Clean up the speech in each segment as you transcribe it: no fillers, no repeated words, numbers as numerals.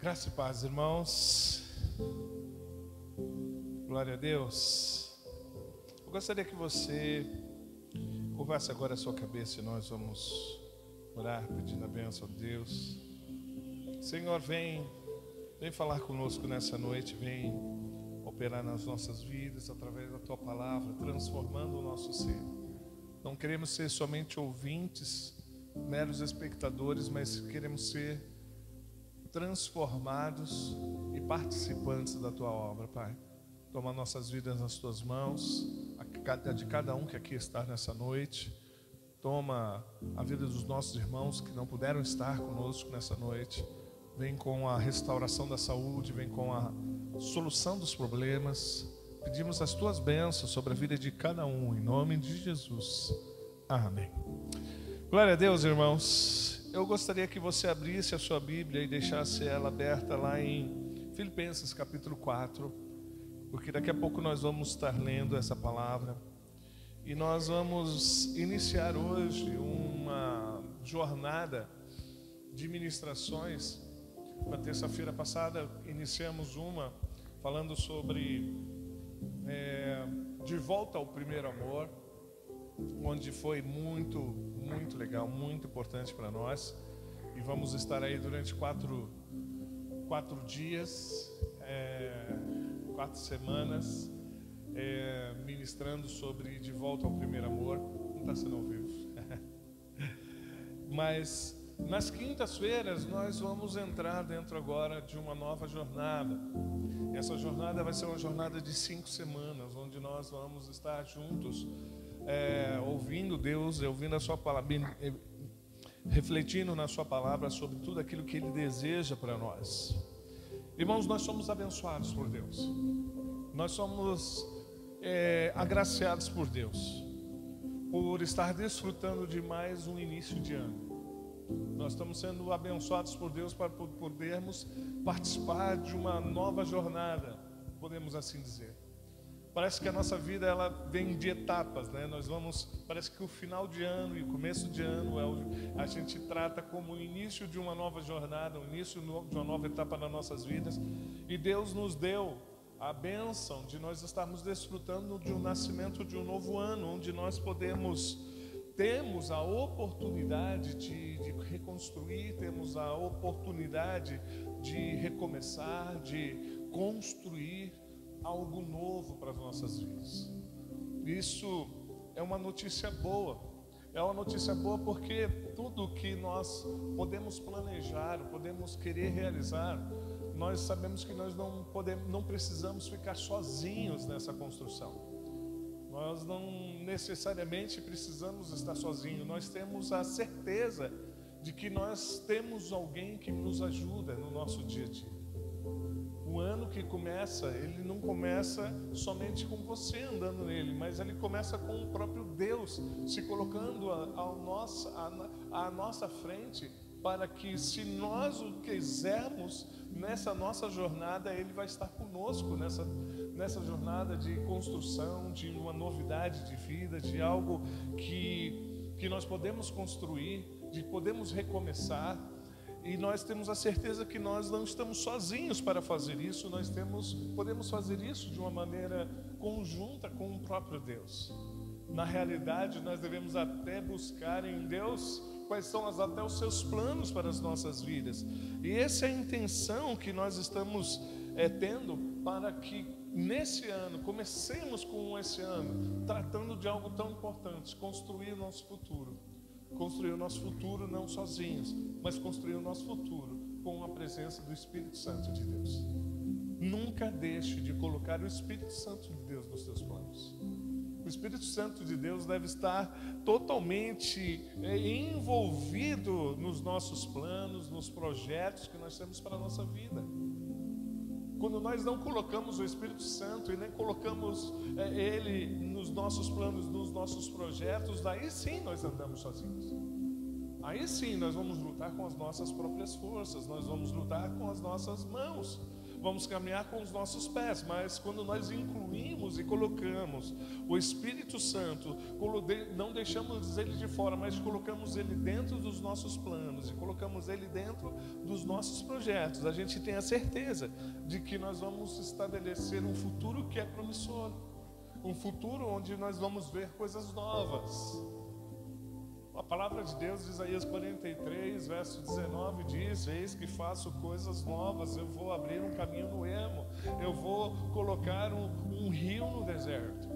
Graça e paz, irmãos. Glória a Deus. Eu gostaria que você curvasse agora a sua cabeça e nós vamos orar pedindo a bênção de Deus. Senhor, vem falar conosco nessa noite, vem operar nas nossas vidas através da Tua palavra, transformando o nosso ser. Não queremos ser somente ouvintes, meros espectadores, mas queremos ser transformados e participantes da Tua obra, Pai. Toma nossas vidas nas Tuas mãos, a de cada um que aqui está nessa noite. Toma a vida dos nossos irmãos que não puderam estar conosco nessa noite. Vem com a restauração da saúde, vem com a solução dos problemas. Pedimos as Tuas bênçãos sobre a vida de cada um, em nome de Jesus. Amém. Glória a Deus, irmãos. Eu gostaria que você abrisse a sua Bíblia e deixasse ela aberta lá em Filipenses capítulo 4, porque daqui a pouco nós vamos estar lendo essa palavra. E nós vamos iniciar hoje uma jornada de ministrações. Na terça-feira passada iniciamos uma falando sobre de volta ao primeiro amor, onde foi muito legal, muito importante para nós. E vamos estar aí durante quatro dias, 4 semanas, ministrando sobre de volta ao primeiro amor. Não está sendo ao vivo. Mas nas quintas-feiras nós vamos entrar dentro agora de uma nova jornada. Essa jornada vai ser uma jornada de 5 semanas, onde nós vamos estar juntos, ouvindo Deus, ouvindo a Sua palavra, refletindo na Sua palavra sobre tudo aquilo que Ele deseja para nós. Irmãos, nós somos abençoados por Deus. Nós somos agraciados por Deus, por estar desfrutando de mais um início de ano. Nós estamos sendo abençoados por Deus para podermos participar de uma nova jornada, podemos assim dizer. Parece que a nossa vida ela vem de etapas, né? Parece que o final de ano e o começo de ano a gente trata como o início de uma nova jornada, o início de uma nova etapa nas nossas vidas. E Deus nos deu a bênção de nós estarmos desfrutando de um nascimento de um novo ano, onde nós temos a oportunidade de reconstruir, temos a oportunidade de recomeçar, de construir algo novo para as nossas vidas. Isso é uma notícia boa. É uma notícia boa porque tudo que nós podemos planejar, podemos querer realizar, nós sabemos que nós não precisamos ficar sozinhos nessa construção. Nós não necessariamente precisamos estar sozinhos. Nós temos a certeza de que nós temos alguém que nos ajuda no nosso dia a dia. O ano que começa, ele não começa somente com você andando nele, mas ele começa com o próprio Deus se colocando à nossa frente, para que, se nós o quisermos, nessa nossa jornada, Ele vai estar conosco nessa jornada de construção, de uma novidade de vida, de algo que nós podemos construir, de podemos recomeçar. E nós temos a certeza que nós não estamos sozinhos para fazer isso, podemos fazer isso de uma maneira conjunta com o próprio Deus. Na realidade, nós devemos até buscar em Deus quais são até os seus planos para as nossas vidas. E essa é a intenção que nós estamos tendo para que nesse ano, comecemos com esse ano, tratando de algo tão importante, construir o nosso futuro. Construir o nosso futuro não sozinhos, mas construir o nosso futuro com a presença do Espírito Santo de Deus. Nunca deixe de colocar o Espírito Santo de Deus nos seus planos. O Espírito Santo de Deus deve estar totalmente envolvido nos nossos planos, nos projetos que nós temos para a nossa vida. Quando nós não colocamos o Espírito Santo e nem colocamos Ele nos nossos planos, nos nossos projetos, aí sim nós andamos sozinhos. Aí sim nós vamos lutar com as nossas próprias forças, nós vamos lutar com as nossas mãos. vamos caminhar com os nossos pés, mas quando nós incluímos e colocamos o Espírito Santo, não deixamos ele de fora, mas colocamos ele dentro dos nossos planos e colocamos ele dentro dos nossos projetos, a gente tem a certeza de que nós vamos estabelecer um futuro que é promissor, um futuro onde nós vamos ver coisas novas. A palavra de Deus, Isaías 43, verso 19, diz: eis que faço coisas novas, eu vou abrir um caminho no ermo, eu vou colocar um rio no deserto.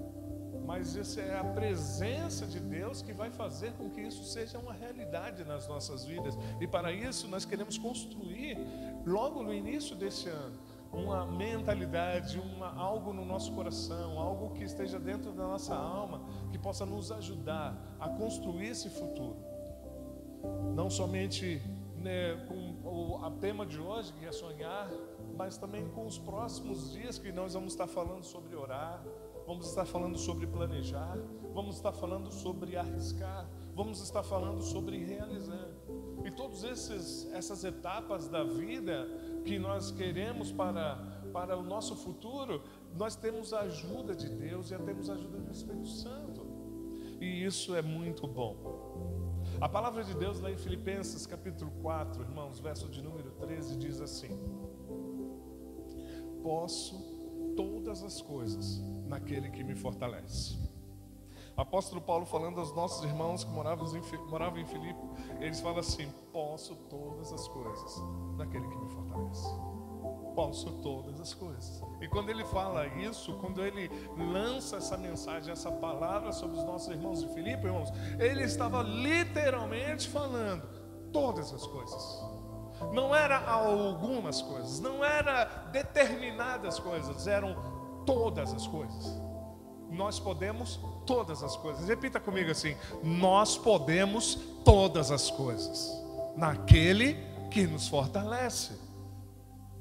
Mas essa é a presença de Deus que vai fazer com que isso seja uma realidade nas nossas vidas. E para isso nós queremos construir, logo no início desse ano, uma mentalidade, algo no nosso coração, algo que esteja dentro da nossa alma, que possa nos ajudar a construir esse futuro. Não somente, com o tema de hoje, que é sonhar, mas também com os próximos dias que nós vamos estar falando sobre orar, vamos estar falando sobre planejar, vamos estar falando sobre arriscar, vamos estar falando sobre realizar. E todas essas etapas da vida que nós queremos para o nosso futuro, nós temos a ajuda de Deus e temos a ajuda do Espírito Santo. E isso é muito bom. A palavra de Deus lá em Filipenses capítulo 4, irmãos, verso de número 13, diz assim: posso todas as coisas naquele que me fortalece. Apóstolo Paulo falando aos nossos irmãos que moravam em Filipe, eles falam assim: posso todas as coisas naquele que me fortalece. Posso todas as coisas. E quando ele fala isso, quando ele lança essa mensagem, essa palavra sobre os nossos irmãos de Filipe, irmãos, ele estava literalmente falando todas as coisas. Não era algumas coisas, não era determinadas coisas, eram todas as coisas. Nós podemos todas as coisas. Repita comigo assim: nós podemos todas as coisas naquele que nos fortalece.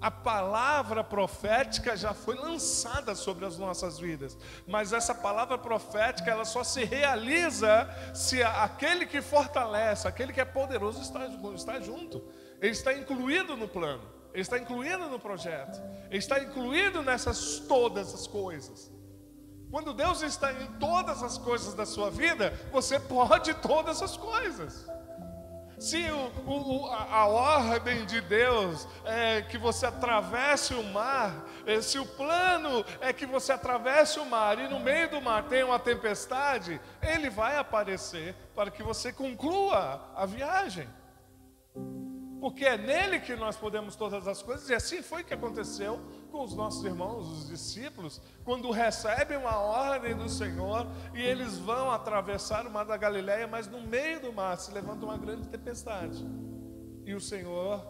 A palavra profética já foi lançada sobre as nossas vidas, mas essa palavra profética, ela só se realiza se aquele que fortalece, aquele que é poderoso está junto. Ele está incluído no plano, ele está incluído no projeto, ele está incluído nessas todas as coisas. Quando Deus está em todas as coisas da sua vida, você pode todas as coisas. Se a ordem de Deus é que você atravesse o mar, se o plano é que você atravesse o mar e no meio do mar tem uma tempestade, ele vai aparecer para que você conclua a viagem. Porque é nele que nós podemos todas as coisas, e assim foi que aconteceu com os nossos irmãos, os discípulos, quando recebem uma ordem do Senhor e eles vão atravessar o mar da Galileia, mas no meio do mar se levanta uma grande tempestade. E o Senhor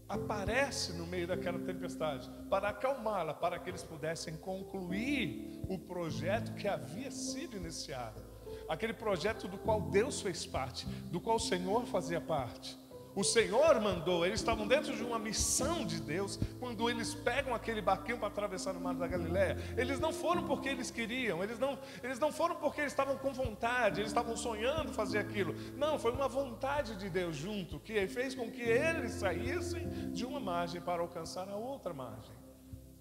aparece no meio daquela tempestade para acalmá-la, para que eles pudessem concluir o projeto que havia sido iniciado. Aquele projeto do qual Deus fez parte, do qual o Senhor fazia parte. O Senhor mandou, eles estavam dentro de uma missão de Deus, quando eles pegam aquele barquinho para atravessar o mar da Galileia. Eles não foram porque eles queriam, eles não foram porque eles estavam com vontade, eles estavam sonhando fazer aquilo. Não, foi uma vontade de Deus junto, que fez com que eles saíssem de uma margem para alcançar a outra margem.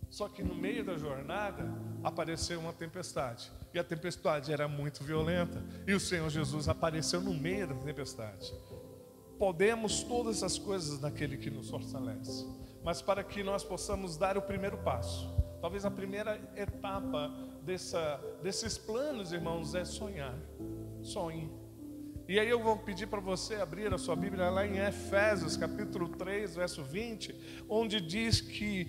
Só que no meio da jornada apareceu uma tempestade, e a tempestade era muito violenta, e o Senhor Jesus apareceu no meio da tempestade. Podemos todas as coisas naquele que nos fortalece, mas para que nós possamos dar o primeiro passo, talvez a primeira etapa desses planos, irmãos, é sonhar. Sonhe. E aí eu vou pedir para você abrir a sua Bíblia lá em Efésios capítulo 3, verso 20, onde diz que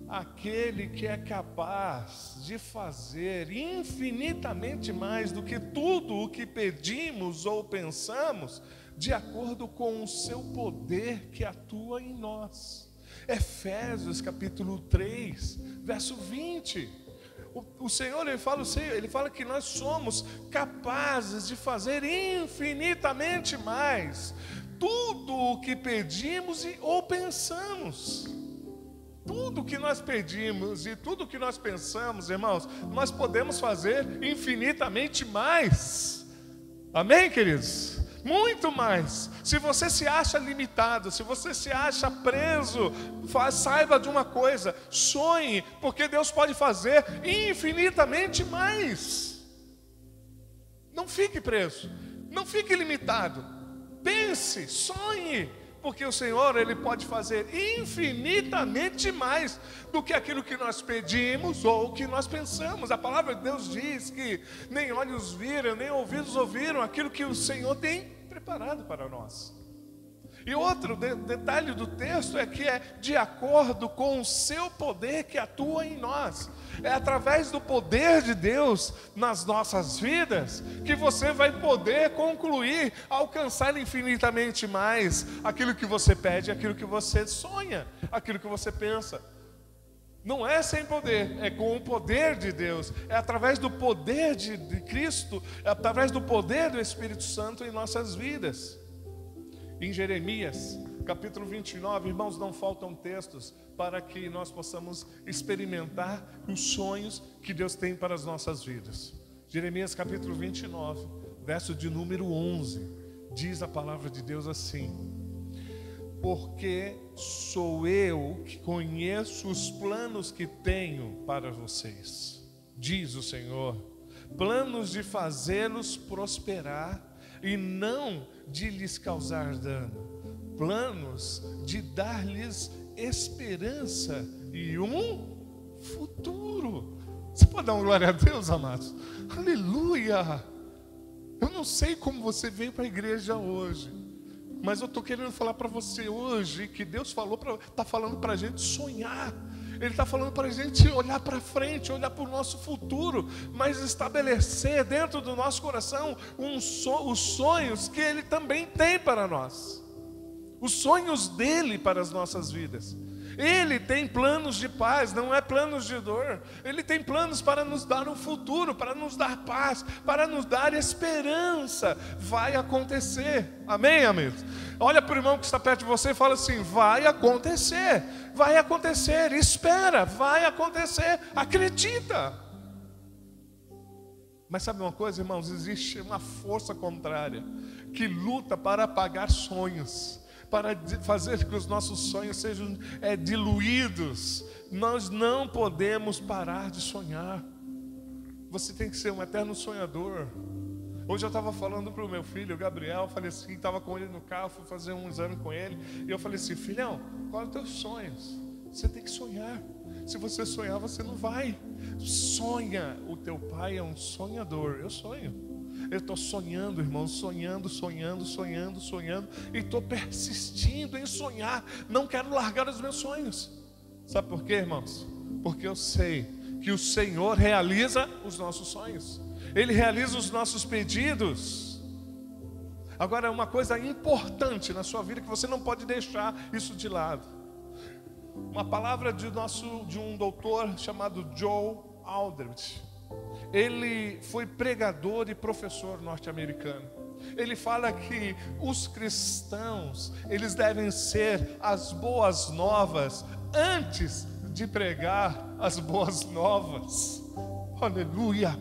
aquele que é capaz de fazer infinitamente mais do que tudo o que pedimos ou pensamos, de acordo com o seu poder que atua em nós. Efésios capítulo 3, verso 20. O Senhor, ele fala que nós somos capazes de fazer infinitamente mais tudo o que pedimos ou pensamos. Tudo que nós pedimos e tudo que nós pensamos, irmãos, nós podemos fazer infinitamente mais. Amém, queridos? Muito mais. Se você se acha limitado, se você se acha preso, saiba de uma coisa: sonhe, porque Deus pode fazer infinitamente mais. Não fique preso, não fique limitado. Pense, sonhe, porque o Senhor, Ele pode fazer infinitamente mais do que aquilo que nós pedimos ou que nós pensamos. A palavra de Deus diz que nem olhos viram, nem ouvidos ouviram aquilo que o Senhor tem preparado para nós. E outro detalhe do texto é que é de acordo com o seu poder que atua em nós. É através do poder de Deus nas nossas vidas que você vai poder concluir, alcançar infinitamente mais aquilo que você pede, aquilo que você sonha, aquilo que você pensa. Não é sem poder, é com o poder de Deus, é através do poder de Cristo, é através do poder do Espírito Santo em nossas vidas. Em Jeremias, capítulo 29, irmãos, não faltam textos para que nós possamos experimentar os sonhos que Deus tem para as nossas vidas. Jeremias capítulo 29, verso de número 11, diz a palavra de Deus assim: porque sou eu que conheço os planos que tenho para vocês, diz o Senhor, planos de fazê-los prosperar e não de lhes causar dano, planos de dar-lhes esperança e um futuro. Você pode dar uma glória a Deus, amados? Aleluia! Eu não sei como você veio para a igreja hoje, mas eu estou querendo falar para você hoje que Deus está falando para a gente sonhar. Ele está falando para a gente olhar para frente, olhar para o nosso futuro, mas estabelecer dentro do nosso coração os sonhos que Ele também tem para nós. Os sonhos dEle para as nossas vidas. Ele tem planos de paz, não é planos de dor. Ele tem planos para nos dar um futuro, para nos dar paz, para nos dar esperança. Vai acontecer, amém, amigos? Olha para o irmão que está perto de você e fala assim: vai acontecer, espera, vai acontecer, acredita. Mas sabe uma coisa, irmãos? Existe uma força contrária que luta para apagar sonhos, para fazer que os nossos sonhos sejam diluídos. Nós não podemos parar de sonhar. Você tem que ser um eterno sonhador. Hoje eu estava falando para o meu filho, o Gabriel, falei assim, estava com ele no carro, fui fazer um exame com ele, e eu falei assim: filhão, qual é os teus sonhos? Você tem que sonhar. Se você sonhar, você não vai. Sonha. O teu pai é um sonhador. Eu sonho. Eu estou sonhando, irmão, sonhando, e estou persistindo em sonhar. Não quero largar os meus sonhos. Sabe por quê, irmãos? Porque eu sei que o Senhor realiza os nossos sonhos. Ele realiza os nossos pedidos. Agora, uma coisa importante na sua vida que você não pode deixar isso de lado. Uma palavra de um doutor chamado Joel Aldrich. Ele foi pregador e professor norte-americano. Ele fala que os cristãos, eles devem ser as boas novas antes de pregar as boas novas. Aleluia!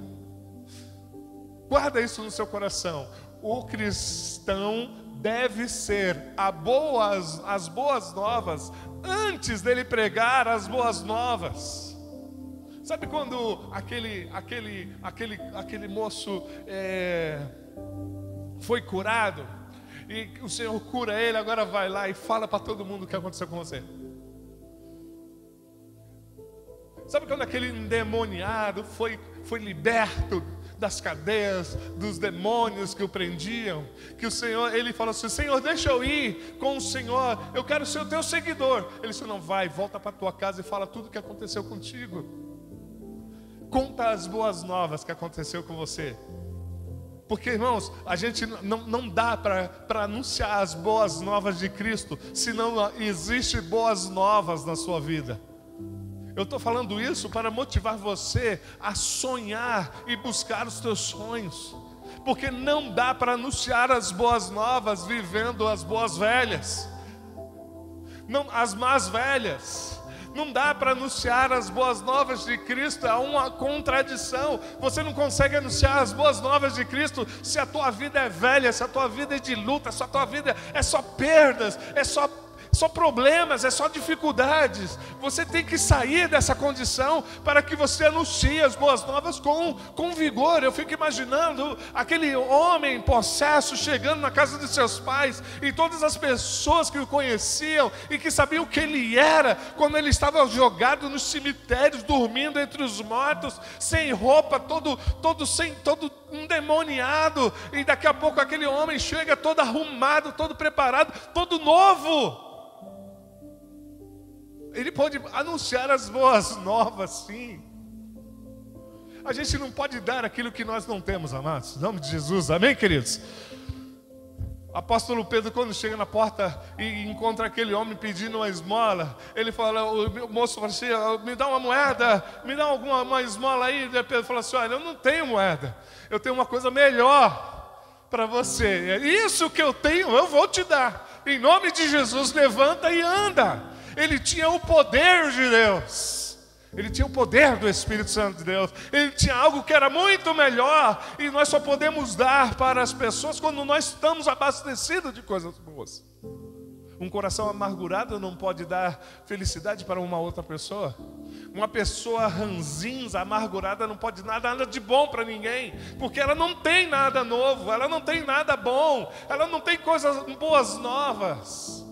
Guarda isso no seu coração. O cristão deve ser as boas novas antes dele pregar as boas novas. Sabe quando aquele moço foi curado e o Senhor cura ele, agora vai lá e fala para todo mundo o que aconteceu com você? Sabe quando aquele endemoniado foi liberto das cadeias, dos demônios que o prendiam, que o Senhor, ele falou assim: Senhor, deixa eu ir com o Senhor, eu quero ser o teu seguidor. Ele disse: não vai, volta para tua casa e fala tudo o que aconteceu contigo. Conta as boas novas que aconteceu com você. Porque, irmãos, a gente não dá para anunciar as boas novas de Cristo se não existe boas novas na sua vida. Eu estou falando isso para motivar você a sonhar e buscar os teus sonhos. Porque não dá para anunciar as boas novas vivendo as boas velhas. Não, as más velhas. Não dá para anunciar as boas novas de Cristo, há uma contradição. Você não consegue anunciar as boas novas de Cristo se a tua vida é velha, se a tua vida é de luta, se a tua vida é só perdas, é só problemas, é só dificuldades. Você tem que sair dessa condição para que você anuncie as boas novas com vigor. Eu fico imaginando aquele homem possesso chegando na casa de seus pais, e todas as pessoas que o conheciam e que sabiam o que ele era, quando ele estava jogado nos cemitérios, dormindo entre os mortos, sem roupa, todo endemoniado, e daqui a pouco aquele homem chega todo arrumado, todo preparado, todo novo. Ele pode anunciar as boas novas, sim. A gente não pode dar aquilo que nós não temos, amados. Em nome de Jesus, amém, queridos? Apóstolo Pedro, quando chega na porta e encontra aquele homem pedindo uma esmola, ele fala, o moço fala assim, me dá uma moeda, me dá uma esmola aí. E Pedro fala assim, olha, eu não tenho moeda, eu tenho uma coisa melhor para você. Isso que eu tenho, eu vou te dar. Em nome de Jesus, levanta e anda. Ele tinha o poder de Deus, ele tinha o poder do Espírito Santo de Deus, ele tinha algo que era muito melhor, e nós só podemos dar para as pessoas quando nós estamos abastecidos de coisas boas. Um coração amargurado não pode dar felicidade para uma outra pessoa. Uma pessoa ranzinza, amargurada, não pode dar nada de bom para ninguém, porque ela não tem nada novo, ela não tem nada bom, ela não tem coisas boas novas.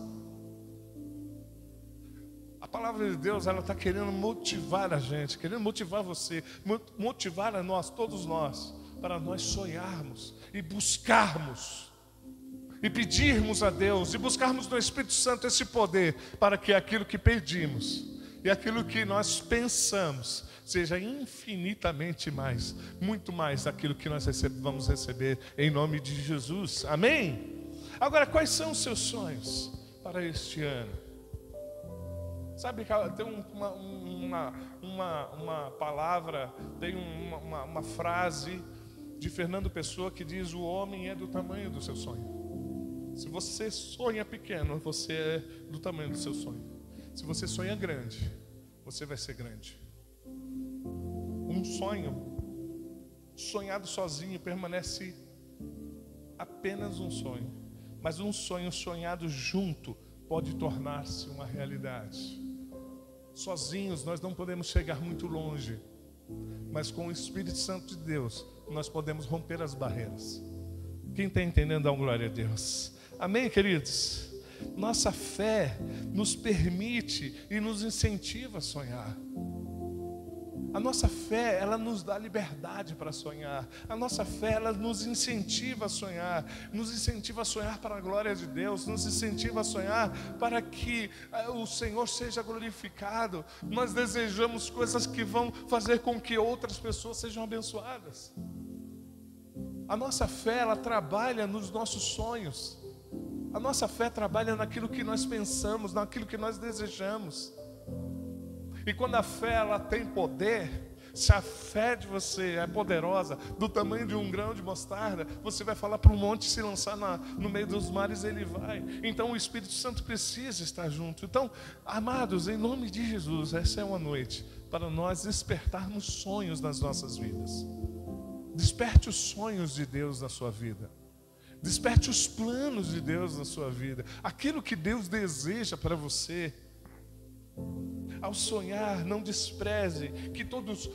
A palavra de Deus, ela está querendo motivar a gente, querendo motivar você, motivar a nós, todos nós, para nós sonharmos e buscarmos, e pedirmos a Deus, e buscarmos no Espírito Santo esse poder, para que aquilo que pedimos, e aquilo que nós pensamos, seja infinitamente mais, muito mais daquilo que nós vamos receber, em nome de Jesus, amém? Agora, quais são os seus sonhos para este ano? Sabe, tem uma palavra, tem uma frase de Fernando Pessoa que diz: o homem é do tamanho do seu sonho. Se você sonha pequeno, você é do tamanho do seu sonho. Se você sonha grande, você vai ser grande. Um sonho sonhado sozinho permanece apenas um sonho, mas um sonho sonhado junto pode tornar-se uma realidade. Sozinhos nós não podemos chegar muito longe, mas com o Espírito Santo de Deus nós podemos romper as barreiras. Quem está entendendo, dá uma glória a Deus. Amém, queridos? Nossa fé nos permite e nos incentiva a sonhar. A nossa fé, ela nos dá liberdade para sonhar. A nossa fé, ela nos incentiva a sonhar. Nos incentiva a sonhar para a glória de Deus. Nos incentiva a sonhar para que o Senhor seja glorificado. Nós desejamos coisas que vão fazer com que outras pessoas sejam abençoadas. A nossa fé, ela trabalha nos nossos sonhos. A nossa fé trabalha naquilo que nós pensamos, naquilo que nós desejamos. E quando a fé, ela tem poder, se a fé de você é poderosa, do tamanho de um grão de mostarda, você vai falar para um monte se lançar no meio dos mares, ele vai. Então o Espírito Santo precisa estar junto. Então, amados, em nome de Jesus, essa é uma noite para nós despertarmos sonhos nas nossas vidas. Desperte os sonhos de Deus na sua vida. Desperte os planos de Deus na sua vida. Aquilo que Deus deseja para você. Ao sonhar, não despreze que todos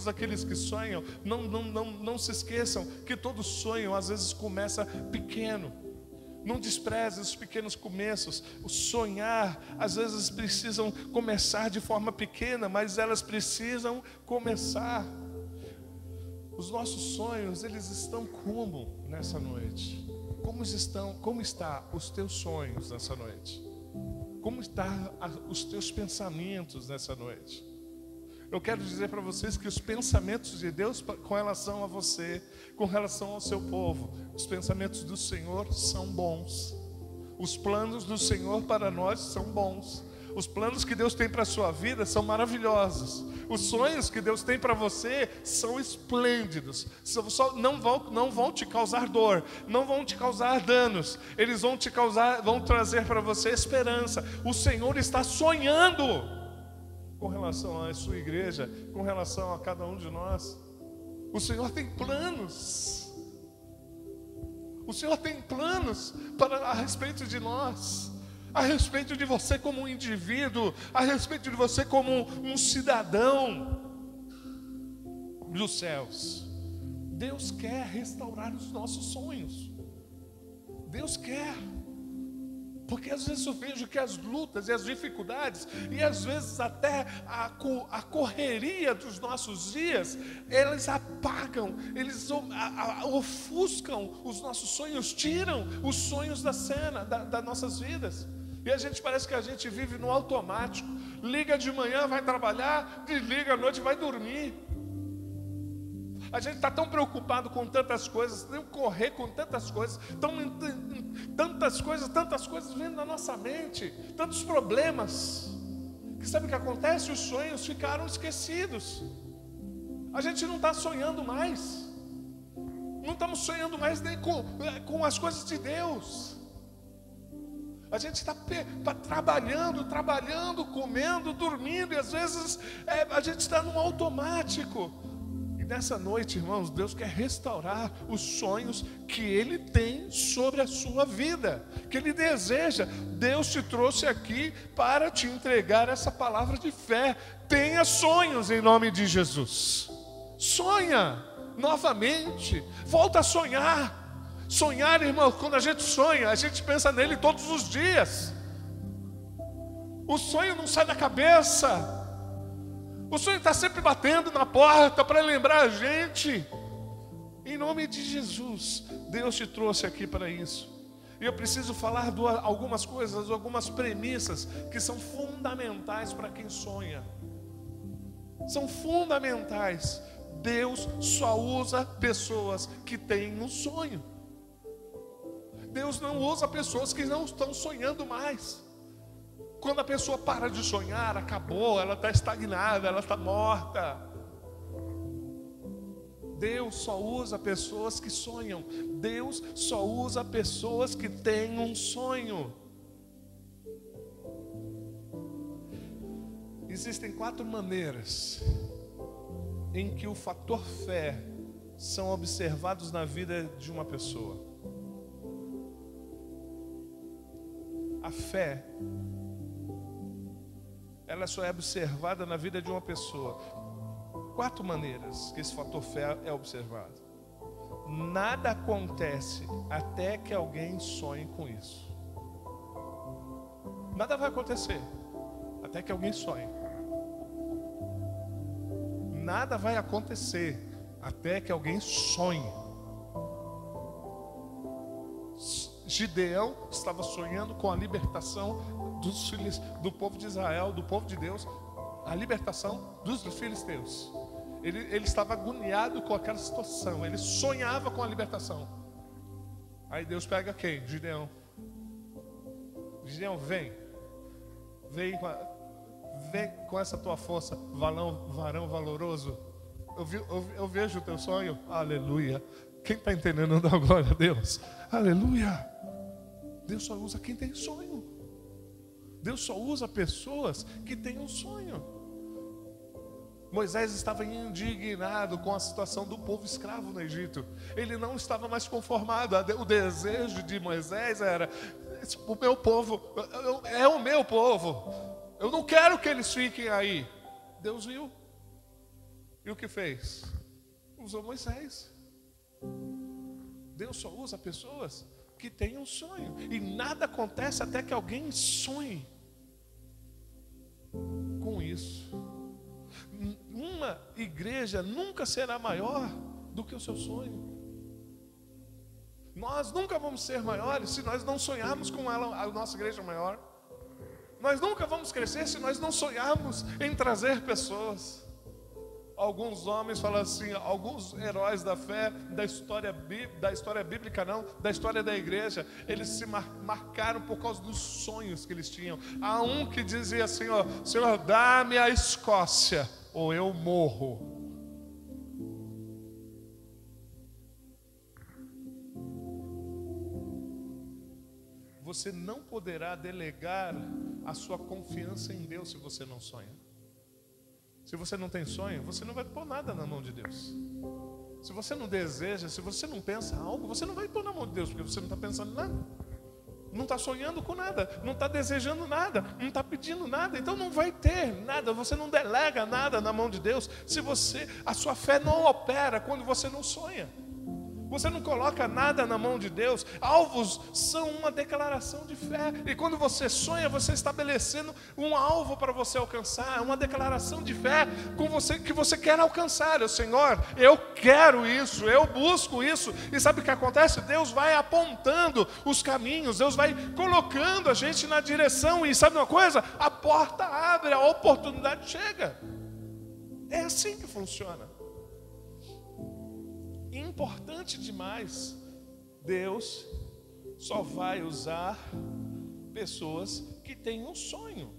aqueles que sonham, não se esqueçam que todo sonho às vezes começa pequeno. Não despreze os pequenos começos. O sonhar, às vezes precisam começar de forma pequena, mas elas precisam começar. Os nossos sonhos, eles estão como nessa noite? Como está os teus sonhos nessa noite? Como estão os teus pensamentos nessa noite? Eu quero dizer para vocês que os pensamentos de Deus com relação a você, com relação ao seu povo, os pensamentos do Senhor são bons. Os planos do Senhor para nós são bons. Os planos que Deus tem para a sua vida são maravilhosos. Os sonhos que Deus tem para você são esplêndidos. Não vão te causar dor, não vão te causar danos. Eles vão trazer para você esperança. O Senhor está sonhando com relação à sua igreja, com relação a cada um de nós. O Senhor tem planos. O Senhor tem planos a respeito de nós, a respeito de você como um indivíduo, a respeito de você como um cidadão dos céus. Deus quer restaurar os nossos sonhos. Deus quer. Porque às vezes eu vejo que as lutas e as dificuldades, e às vezes até a correria dos nossos dias, eles apagam, eles ofuscam os nossos sonhos, tiram os sonhos da cena, das nossas vidas. E a gente parece que a gente vive no automático. Liga de manhã, vai trabalhar, desliga à noite, vai dormir. A gente está tão preocupado com tantas coisas, tem que correr com tantas coisas, tantas coisas vindo na nossa mente, tantos problemas, que sabe o que acontece? Os sonhos ficaram esquecidos. A gente não está sonhando mais, não estamos sonhando mais nem com as coisas de Deus. A gente está trabalhando, comendo, dormindo, e às vezes a gente está num automático. E nessa noite, irmãos, Deus quer restaurar os sonhos que Ele tem sobre a sua vida, que Ele deseja. Deus te trouxe aqui para te entregar essa palavra de fé. Tenha sonhos em nome de Jesus. Sonha novamente, volta a sonhar. Sonhar, irmão, quando a gente sonha, a gente pensa nele todos os dias. O sonho não sai da cabeça. O sonho está sempre batendo na porta para lembrar a gente. Em nome de Jesus, Deus te trouxe aqui para isso. E eu preciso falar de algumas coisas, algumas premissas que são fundamentais para quem sonha. São fundamentais. Deus só usa pessoas que têm um sonho. Deus não usa pessoas que não estão sonhando mais. Quando a pessoa para de sonhar, acabou, ela está estagnada, ela está morta. Deus só usa pessoas que sonham. Deus só usa pessoas que têm um sonho. Existem 4 maneiras em que o fator fé são observados na vida de uma pessoa. A fé, ela só é observada na vida de uma pessoa. 4 maneiras que esse fator fé é observado. Nada acontece até que alguém sonhe com isso. Nada vai acontecer até que alguém sonhe. Nada vai acontecer até que alguém sonhe. Gideão estava sonhando com a libertação dos filhos, do povo de Israel, do povo de Deus, a libertação dos filisteus. Ele estava agoniado com aquela situação, ele sonhava com a libertação. Aí Deus pega quem? Gideão. Gideão, vem com essa tua força, varão valoroso. Eu vejo o teu sonho, aleluia. Quem está entendendo, dá glória a Deus, aleluia. Deus só usa quem tem sonho. Deus só usa pessoas que têm um sonho. Moisés estava indignado com a situação do povo escravo no Egito. Ele não estava mais conformado. O desejo de Moisés era: o meu povo é o meu povo. Eu não quero que eles fiquem aí. Deus viu. E o que fez? Usou Moisés. Deus só usa pessoas que têm um sonho. E nada acontece até que alguém sonhe com isso. Uma igreja nunca será maior do que o seu sonho. Nós nunca vamos ser maiores se nós não sonharmos com a nossa igreja maior. Nós nunca vamos crescer se nós não sonharmos em trazer pessoas. alguns homens falam assim, alguns heróis da fé, da história bíblica não, da história da igreja, eles se marcaram por causa dos sonhos que eles tinham. Há um que dizia assim, ó, Senhor, dá-me a Escócia, ou eu morro. Você não poderá delegar a sua confiança em Deus se você não sonha. Se você não tem sonho, você não vai pôr nada na mão de Deus. Se você não deseja, se você não pensa algo, você não vai pôr na mão de Deus, porque você não está pensando em nada. Não está sonhando com nada, não está desejando nada, não está pedindo nada, então não vai ter nada, você não delega nada na mão de Deus, se a sua fé não opera quando você não sonha. Você não coloca nada na mão de Deus. Alvos são uma declaração de fé. E quando você sonha, você está estabelecendo um alvo para você alcançar, uma declaração de fé com você, que você quer alcançar. Senhor, eu quero isso, eu busco isso. E sabe o que acontece? Deus vai apontando os caminhos, Deus vai colocando a gente na direção. E sabe uma coisa? A porta abre, a oportunidade chega. É assim que funciona. Importante demais, Deus só vai usar pessoas que têm um sonho.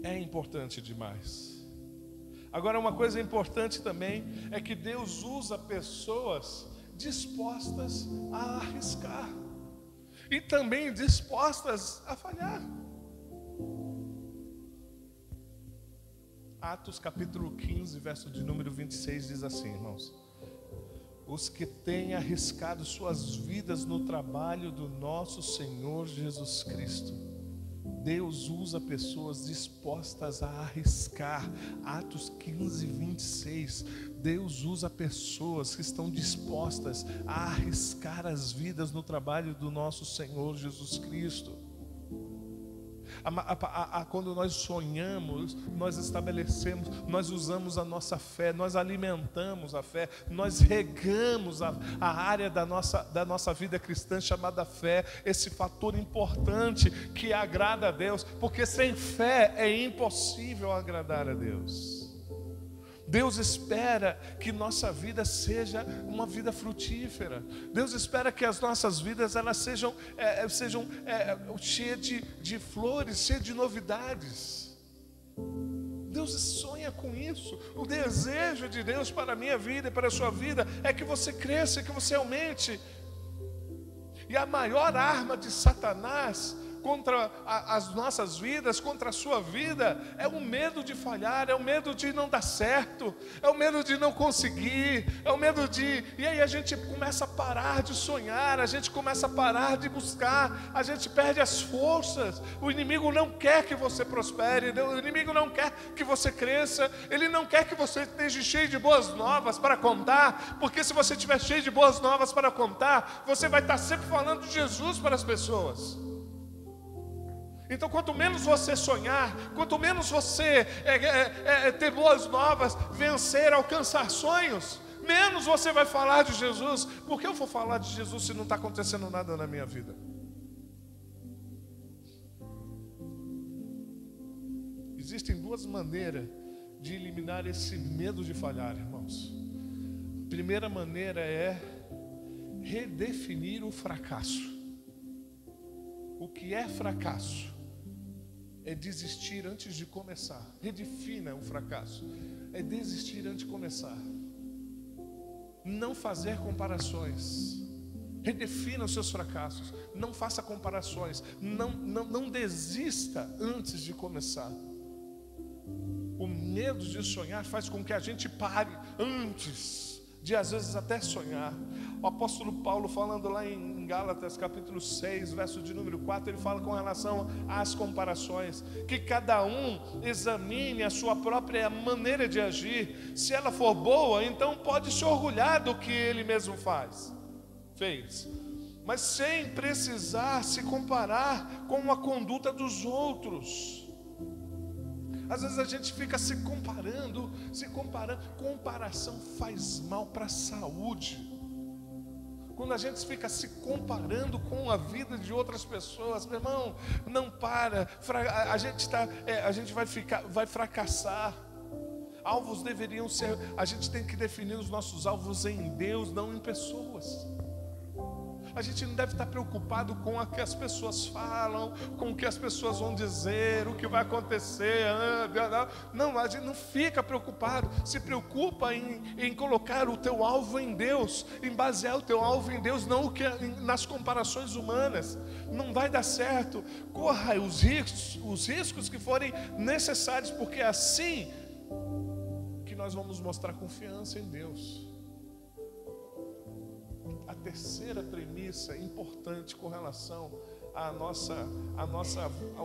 É importante demais. Agora, uma coisa importante também é que Deus usa pessoas dispostas a arriscar e também dispostas a falhar. Atos capítulo 15, verso de número 26 diz assim, irmãos: os que têm arriscado suas vidas no trabalho do nosso Senhor Jesus Cristo. Deus usa pessoas dispostas a arriscar. Atos 15, 26. Deus usa pessoas que estão dispostas a arriscar as vidas no trabalho do nosso Senhor Jesus Cristo. Quando nós sonhamos, nós estabelecemos, nós usamos a nossa fé, nós alimentamos a fé, nós regamos a área da nossa vida cristã chamada fé, esse fator importante que agrada a Deus, porque sem fé é impossível agradar a Deus. Deus espera que nossa vida seja uma vida frutífera. Deus espera que as nossas vidas elas sejam cheias de flores, cheias de novidades. Deus sonha com isso. O desejo de Deus para a minha vida e para a sua vida é que você cresça, que você aumente. E a maior arma de Satanás contra as nossas vidas, contra a sua vida, é o medo de falhar, é o medo de não dar certo, é o medo de não conseguir, é o medo de... E aí a gente começa a parar de sonhar, a gente começa a parar de buscar, a gente perde as forças. O inimigo não quer que você prospere, o inimigo não quer que você cresça, ele não quer que você esteja cheio de boas novas para contar, porque se você estiver cheio de boas novas para contar, você vai estar sempre falando de Jesus para as pessoas. Então, quanto menos você sonhar, quanto menos você ter boas novas, vencer, alcançar sonhos, menos você vai falar de Jesus. Por que eu vou falar de Jesus se não está acontecendo nada na minha vida? Existem duas maneiras de eliminar esse medo de falhar, irmãos. A primeira maneira é redefinir o fracasso. O que é fracasso? É desistir antes de começar. Redefina o fracasso. É desistir antes de começar. Não fazer comparações. Redefina os seus fracassos. Não faça comparações. Não desista antes de começar. O medo de sonhar faz com que a gente pare antes de às vezes até sonhar. O apóstolo Paulo, falando lá em Gálatas capítulo 6, verso de número 4, ele fala com relação às comparações, que cada um examine a sua própria maneira de agir. Se ela for boa, então pode se orgulhar do que ele mesmo fez, mas sem precisar se comparar com a conduta dos outros. Às vezes a gente fica se comparando. Comparação faz mal para a saúde. Quando a gente fica se comparando com a vida de outras pessoas, meu irmão, não para. A gente vai fracassar. alvos deveriam ser, a gente tem que definir os nossos alvos em Deus, não em pessoas. A gente não deve estar preocupado com o que as pessoas falam, com o que as pessoas vão dizer, o que vai acontecer. Não, a gente não fica preocupado. Se preocupa em colocar o teu alvo em Deus, em basear o teu alvo em Deus, não nas comparações humanas. Não vai dar certo. Corra os riscos que forem necessários, porque é assim que nós vamos mostrar confiança em Deus. A terceira premissa importante com relação aos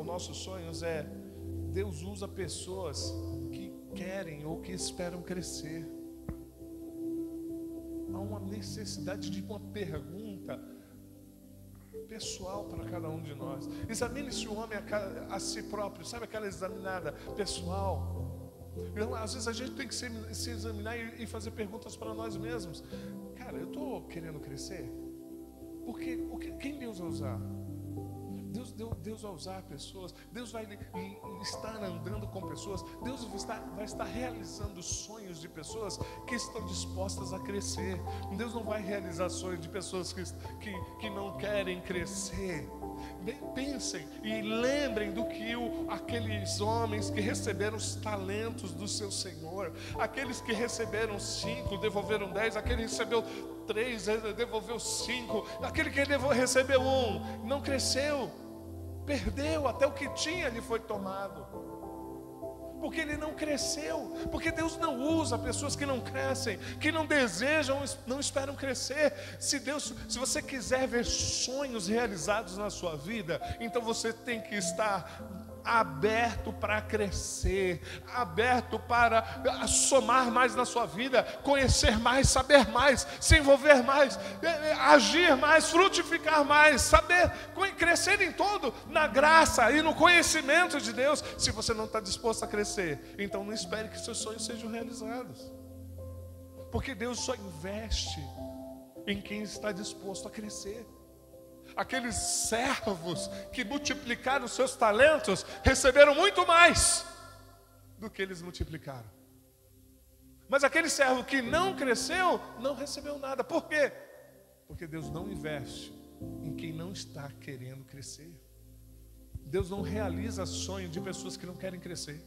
nossos sonhos é: Deus usa pessoas que querem ou que esperam crescer. Há uma necessidade de uma pergunta pessoal para cada um de nós. Examine-se o homem a si próprio, sabe aquela examinada pessoal? Então, às vezes a gente tem que se examinar e fazer perguntas para nós mesmos. Cara, eu estou querendo crescer? Porque quem Deus vai usar? Deus vai usar pessoas. Deus vai estar andando com pessoas. Deus vai estar realizando sonhos de pessoas que estão dispostas a crescer. Deus não vai realizar sonhos de pessoas que não querem crescer. Pensem e lembrem do que aqueles homens que receberam os talentos do seu Senhor, aqueles que receberam 5, devolveram 10, aquele que recebeu 3, devolveu 5, aquele que recebeu 1, não cresceu, perdeu, até o que tinha lhe foi tomado, porque ele não cresceu, porque Deus não usa pessoas que não crescem, que não desejam, não esperam crescer. Se você quiser ver sonhos realizados na sua vida, então você tem que estar aberto para crescer, aberto para somar mais na sua vida, conhecer mais, saber mais, se envolver mais, agir mais, frutificar mais, saber, crescer em todo, na graça e no conhecimento de Deus. Se você não está disposto a crescer, então não espere que seus sonhos sejam realizados, porque Deus só investe em quem está disposto a crescer. Aqueles servos que multiplicaram seus talentos receberam muito mais do que eles multiplicaram. Mas aquele servo que não cresceu, não recebeu nada. Por quê? Porque Deus não investe em quem não está querendo crescer. Deus não realiza sonho de pessoas que não querem crescer.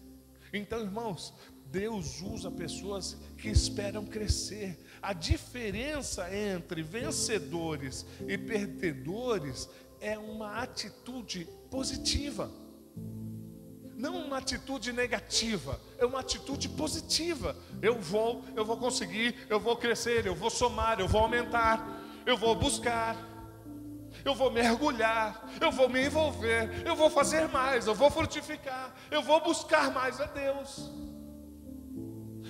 Então, irmãos, Deus usa pessoas que esperam crescer. A diferença entre vencedores e perdedores é uma atitude positiva, não uma atitude negativa, é uma atitude positiva. Eu vou conseguir, eu vou crescer, eu vou somar, eu vou aumentar, eu vou buscar, eu vou mergulhar, eu vou me envolver, eu vou fazer mais, eu vou frutificar, eu vou buscar mais a Deus,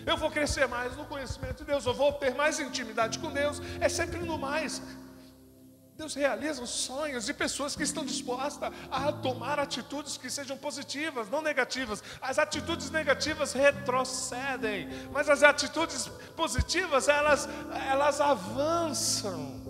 eu vou crescer mais no conhecimento de Deus, eu vou ter mais intimidade com Deus. É sempre no mais. Deus realiza os sonhos de pessoas que estão dispostas a tomar atitudes que sejam positivas, não negativas. As atitudes negativas retrocedem, mas as atitudes positivas, elas avançam.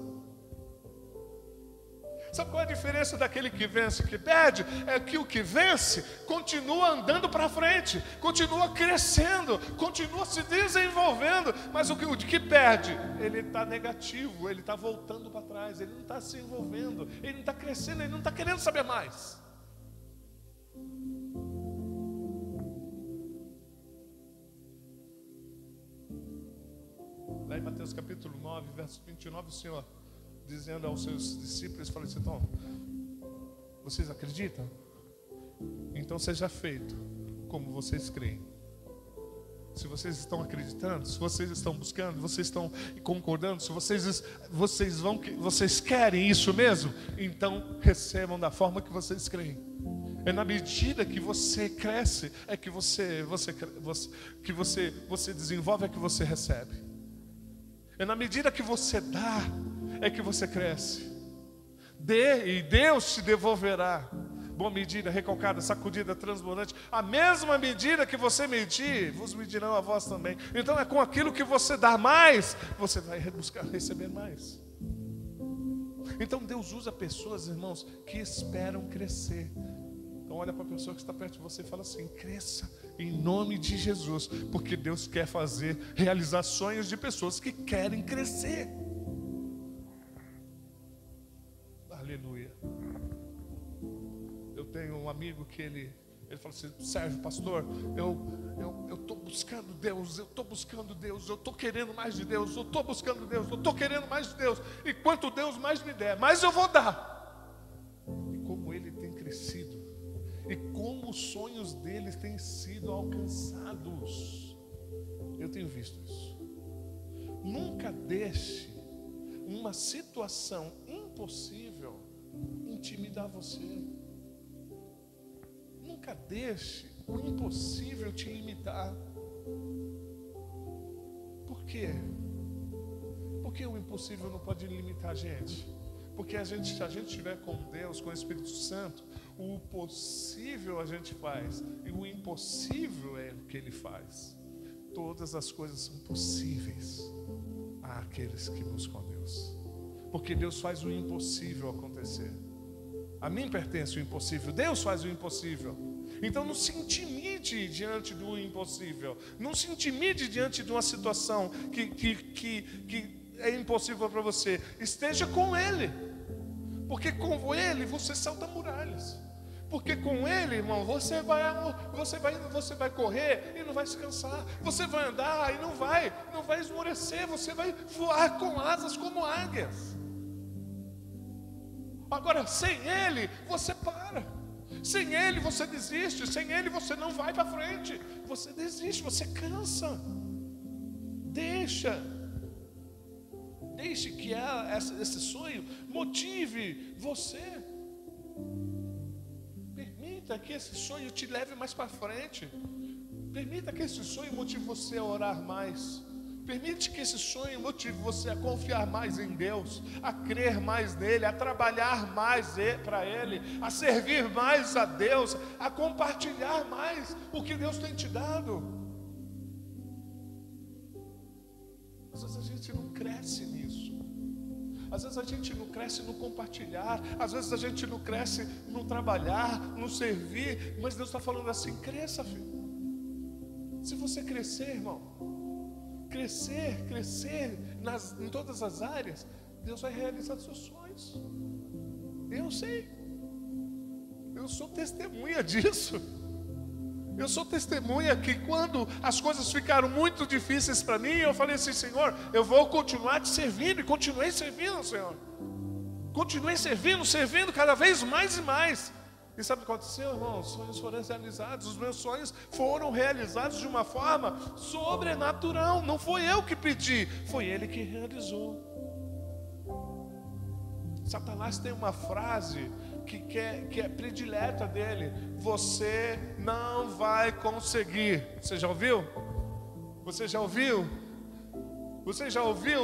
Sabe qual é a diferença daquele que vence e que perde? É que o que vence continua andando para frente, continua crescendo, continua se desenvolvendo. Mas o que perde, ele está negativo, ele está voltando para trás, ele não está se envolvendo, ele não está crescendo, ele não está querendo saber mais. Lá em Mateus capítulo 9, verso 29, o Senhor dizendo aos seus discípulos, falou assim: então, vocês acreditam? Então seja feito como vocês creem. Se vocês estão acreditando, se vocês estão buscando, vocês estão concordando, se vocês querem isso mesmo, então recebam da forma que vocês creem. É na medida que você cresce, é que você desenvolve, é que você recebe. É na medida que você dá, é que você cresce. Dê e Deus te devolverá. Boa medida, recalcada, sacudida, transbordante. A mesma medida que você medir, vos medirão a vós também. Então é com aquilo que você dá mais, você vai buscar receber mais. Então Deus usa pessoas, irmãos, que esperam crescer. Então Então olha para a pessoa que está perto de você e fala assim: cresça em nome de Jesus, porque Deus quer realizar sonhos de pessoas que querem crescer. Aleluia. Eu tenho um amigo que ele falou assim: Sérgio, pastor, eu estou buscando Deus, eu estou querendo mais de Deus, eu estou buscando Deus, eu estou querendo mais de Deus, e quanto Deus mais me der, mais eu vou dar. E como ele tem crescido, e como os sonhos dele têm sido alcançados, eu tenho visto isso. Nunca deixe uma situação impossível intimidar você. Nunca deixe o impossível te limitar. Por quê? Porque o impossível não pode limitar a gente. Porque se a gente estiver com Deus, com o Espírito Santo, o possível a gente faz, e o impossível é o que Ele faz. Todas as coisas são possíveis àqueles que buscam a Deus. Porque Deus faz o impossível acontecer. A mim pertence o impossível, Deus faz o impossível. Então não se intimide diante do impossível. Não se intimide diante de uma situação que é impossível para você. Esteja com Ele. Porque com Ele você salta muralhas. Porque com Ele, irmão, você vai correr e não vai se cansar. Você vai andar e não vai esmorecer. Você vai voar com asas como águias. Agora, sem Ele, você para. Sem Ele, você desiste. Sem Ele, você não vai para frente. Você desiste, você cansa. Deixe que esse sonho motive você. Permita que esse sonho te leve mais para frente. Permita que esse sonho motive você a orar mais. Permite que esse sonho motive você a confiar mais em Deus, a crer mais nele, a trabalhar mais para Ele, a servir mais a Deus, a compartilhar mais o que Deus tem te dado. Às vezes a gente não cresce nisso. Às vezes a gente não cresce no compartilhar. Às vezes a gente não cresce no trabalhar, no servir. Mas Deus está falando assim: cresça, filho. Se você crescer, irmão, crescer em todas as áreas, Deus vai realizar seus sonhos. Eu sei. Eu sou testemunha disso. Eu sou testemunha que quando as coisas ficaram muito difíceis para mim, eu falei assim: Senhor, eu vou continuar te servindo. E continuei servindo, Senhor. Continuei servindo cada vez mais e mais. E sabe o que aconteceu, irmão? Os sonhos foram realizados. Os meus sonhos foram realizados de uma forma sobrenatural. Não foi eu que pedi, foi Ele que realizou. Satanás tem uma frase que é predileta dele: você não vai conseguir. Você já ouviu? Você já ouviu? Você já ouviu?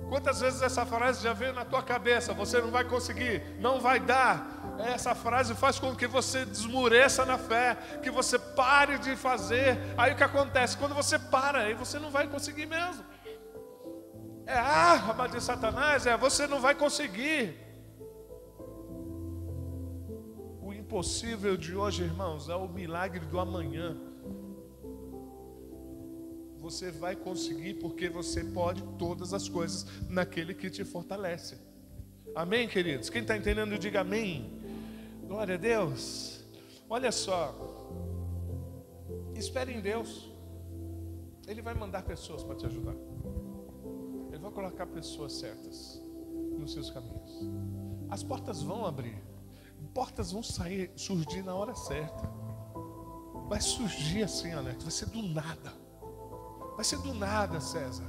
Quantas vezes essa frase já veio na tua cabeça? Você não vai conseguir, não vai dar. Essa frase faz com que você desmoreça na fé, que você pare de fazer. Aí o que acontece? Quando você para, aí você não vai conseguir mesmo. É a arma de Satanás, você não vai conseguir. O impossível de hoje, irmãos, é o milagre do amanhã. Você vai conseguir porque você pode todas as coisas naquele que te fortalece. Amém, queridos? Quem está entendendo, diga amém. Glória a Deus. Olha só, espere em Deus. Ele vai mandar pessoas para te ajudar. Ele vai colocar pessoas certas nos seus caminhos. As portas vão abrir. Portas vão surgir na hora certa. Vai surgir assim, Alex, vai ser do nada. Vai ser do nada, César.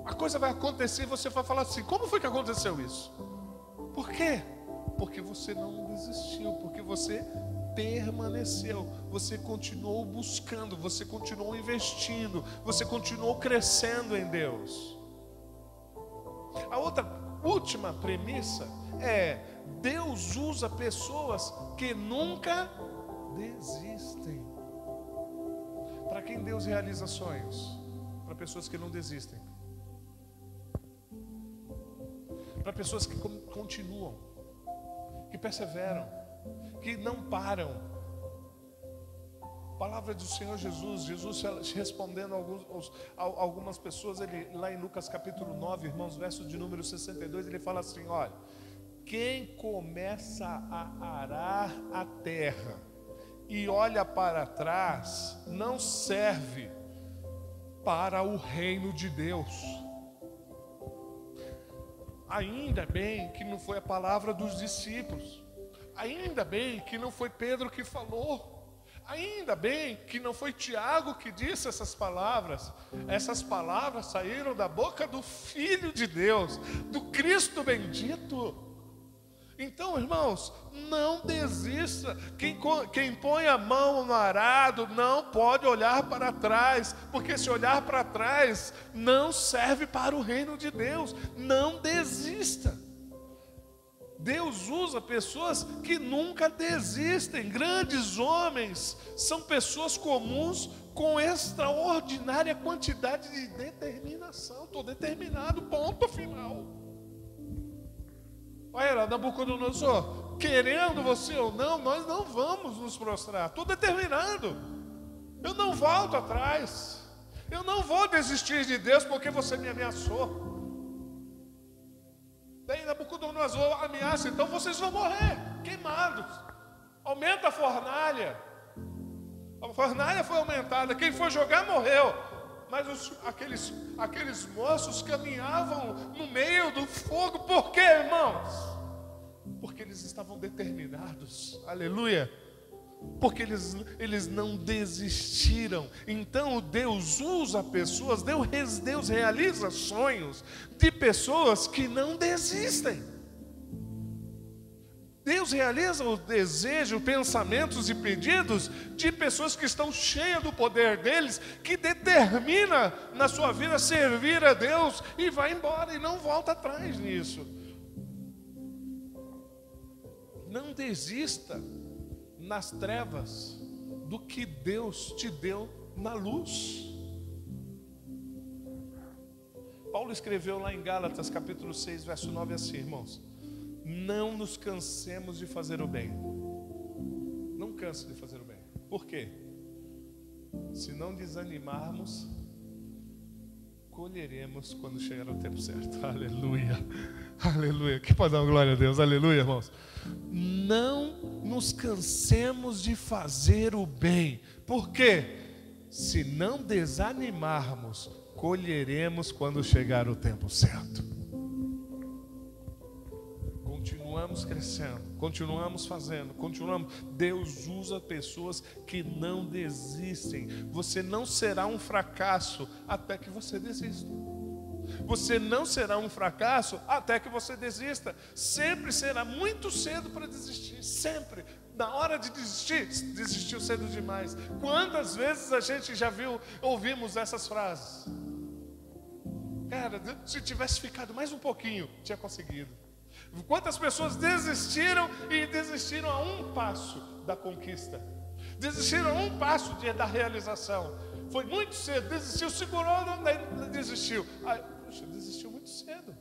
A coisa vai acontecer e você vai falar assim: como foi que aconteceu isso? Por quê? Porque você não desistiu, porque você permaneceu, você continuou buscando, você continuou investindo, você continuou crescendo em Deus. A última premissa é: Deus usa pessoas que nunca desistem. Para quem Deus realiza sonhos? Para pessoas que não desistem. Para pessoas que continuam, que perseveram, que não param. Palavra do Senhor Jesus respondendo a algumas pessoas, ele, lá em Lucas capítulo 9, irmãos, verso de número 62, ele fala assim: olha, quem começa a arar a terra e olha para trás, não serve para o reino de Deus. Ainda bem que não foi a palavra dos discípulos, ainda bem que não foi Pedro que falou, ainda bem que não foi Tiago que disse essas palavras saíram da boca do Filho de Deus, do Cristo bendito. Então, irmãos, não desista. Quem põe a mão no arado não pode olhar para trás, porque se olhar para trás não serve para o reino de Deus. Não desista. Deus usa pessoas que nunca desistem. Grandes homens são pessoas comuns com extraordinária quantidade de determinação. Estou determinado, ponto final. Olha, Nabucodonosor, querendo você ou não, nós não vamos nos prostrar. Estou determinado. Eu não volto atrás. Eu não vou desistir de Deus porque você me ameaçou. Daí Nabucodonosor ameaça, então vocês vão morrer queimados. Aumenta a fornalha. A fornalha foi aumentada. Quem foi jogar morreu. Mas aqueles moços caminhavam no meio do fogo. Por quê, irmãos? Porque eles estavam determinados. Aleluia. Porque eles não desistiram. Então Deus usa pessoas, Deus realiza sonhos de pessoas que não desistem. Deus realiza o desejo, pensamentos e pedidos de pessoas que estão cheias do poder deles, que determina na sua vida servir a Deus e vai embora e não volta atrás nisso. Não desista nas trevas do que Deus te deu na luz. Paulo escreveu lá em Gálatas capítulo 6, verso 9 assim, irmãos: não nos cansemos de fazer o bem. Não canse de fazer o bem. Por quê? Se não desanimarmos, colheremos quando chegar o tempo certo. Aleluia. Aleluia. Que pode dar glória a Deus. Aleluia, irmãos. Não nos cansemos de fazer o bem. Por quê? Se não desanimarmos, colheremos quando chegar o tempo certo. Continuamos crescendo, continuamos fazendo, continuamos. Deus usa pessoas que não desistem. Você não será um fracasso até que você desista. Você não será um fracasso até que você desista. Sempre será muito cedo para desistir, sempre. Na hora de desistir, desistiu cedo demais. Quantas vezes a gente já ouvimos essas frases? Cara, se tivesse ficado mais um pouquinho, tinha conseguido. Quantas pessoas desistiram a um passo da conquista, desistiram a um passo da realização. Foi muito cedo, desistiu, segurou, não desistiu. Desistiu muito cedo.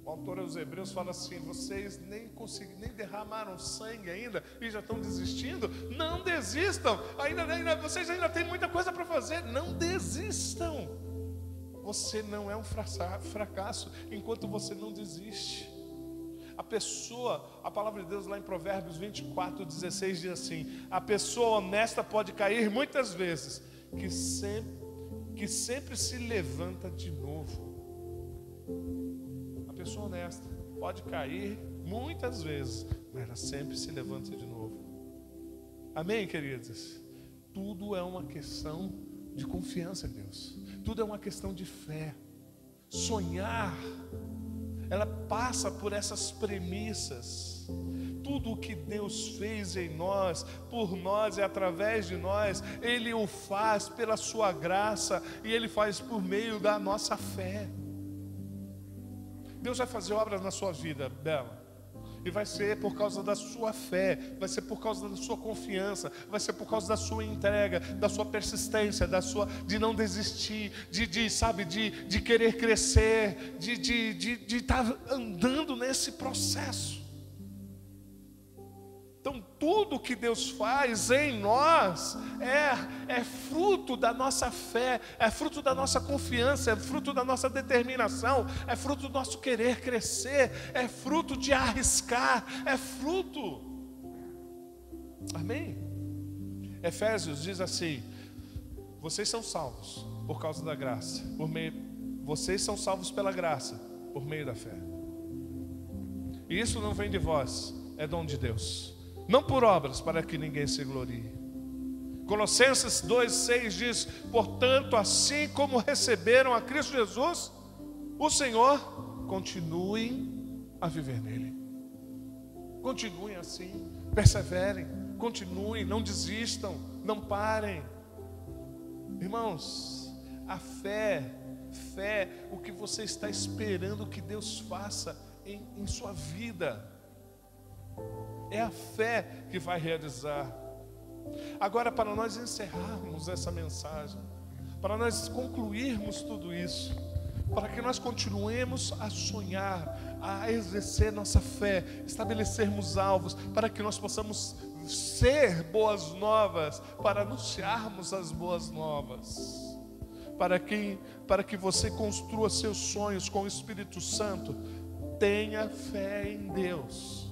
O autor aos Hebreus fala assim: vocês nem derramaram sangue ainda e já estão desistindo. Não desistam, vocês ainda têm muita coisa para fazer. Não desistam. Você não é um fracasso enquanto você não desiste. A palavra de Deus lá em Provérbios 24:16 diz assim: a pessoa honesta pode cair muitas vezes, que sempre se levanta de novo. A pessoa honesta pode cair muitas vezes, mas ela sempre se levanta de novo. Amém, queridos? Tudo é uma questão de confiança em Deus. Tudo é uma questão de fé. Sonhar, ela passa por essas premissas. Tudo o que Deus fez em nós, por nós e através de nós, Ele o faz pela sua graça e Ele faz por meio da nossa fé. Deus vai fazer obras na sua vida, Bela. E vai ser por causa da sua fé, vai ser por causa da sua confiança, vai ser por causa da sua entrega, da sua persistência, de não desistir, de querer crescer, de estar andando nesse processo. tudo que Deus faz em nós é fruto da nossa fé, é fruto da nossa confiança, é fruto da nossa determinação, é fruto do nosso querer crescer, é fruto de arriscar, é fruto. Amém? Efésios diz assim: vocês são salvos por causa da graça, vocês são salvos pela graça, por meio da fé. E isso não vem de vós, é dom de Deus, não por obras, para que ninguém se glorie. Colossenses 2,6 diz: portanto, assim como receberam a Cristo Jesus, o Senhor, continuem a viver nele. Continuem assim, perseverem, continuem, não desistam, não parem. Irmãos, a fé, o que você está esperando que Deus faça em sua vida, é a fé que vai realizar. Agora, para nós encerrarmos essa mensagem, para nós concluirmos tudo isso, para que nós continuemos a sonhar, a exercer nossa fé, estabelecermos alvos, para que nós possamos ser boas novas, para anunciarmos as boas novas, para que você construa seus sonhos com o Espírito Santo. Tenha fé em Deus.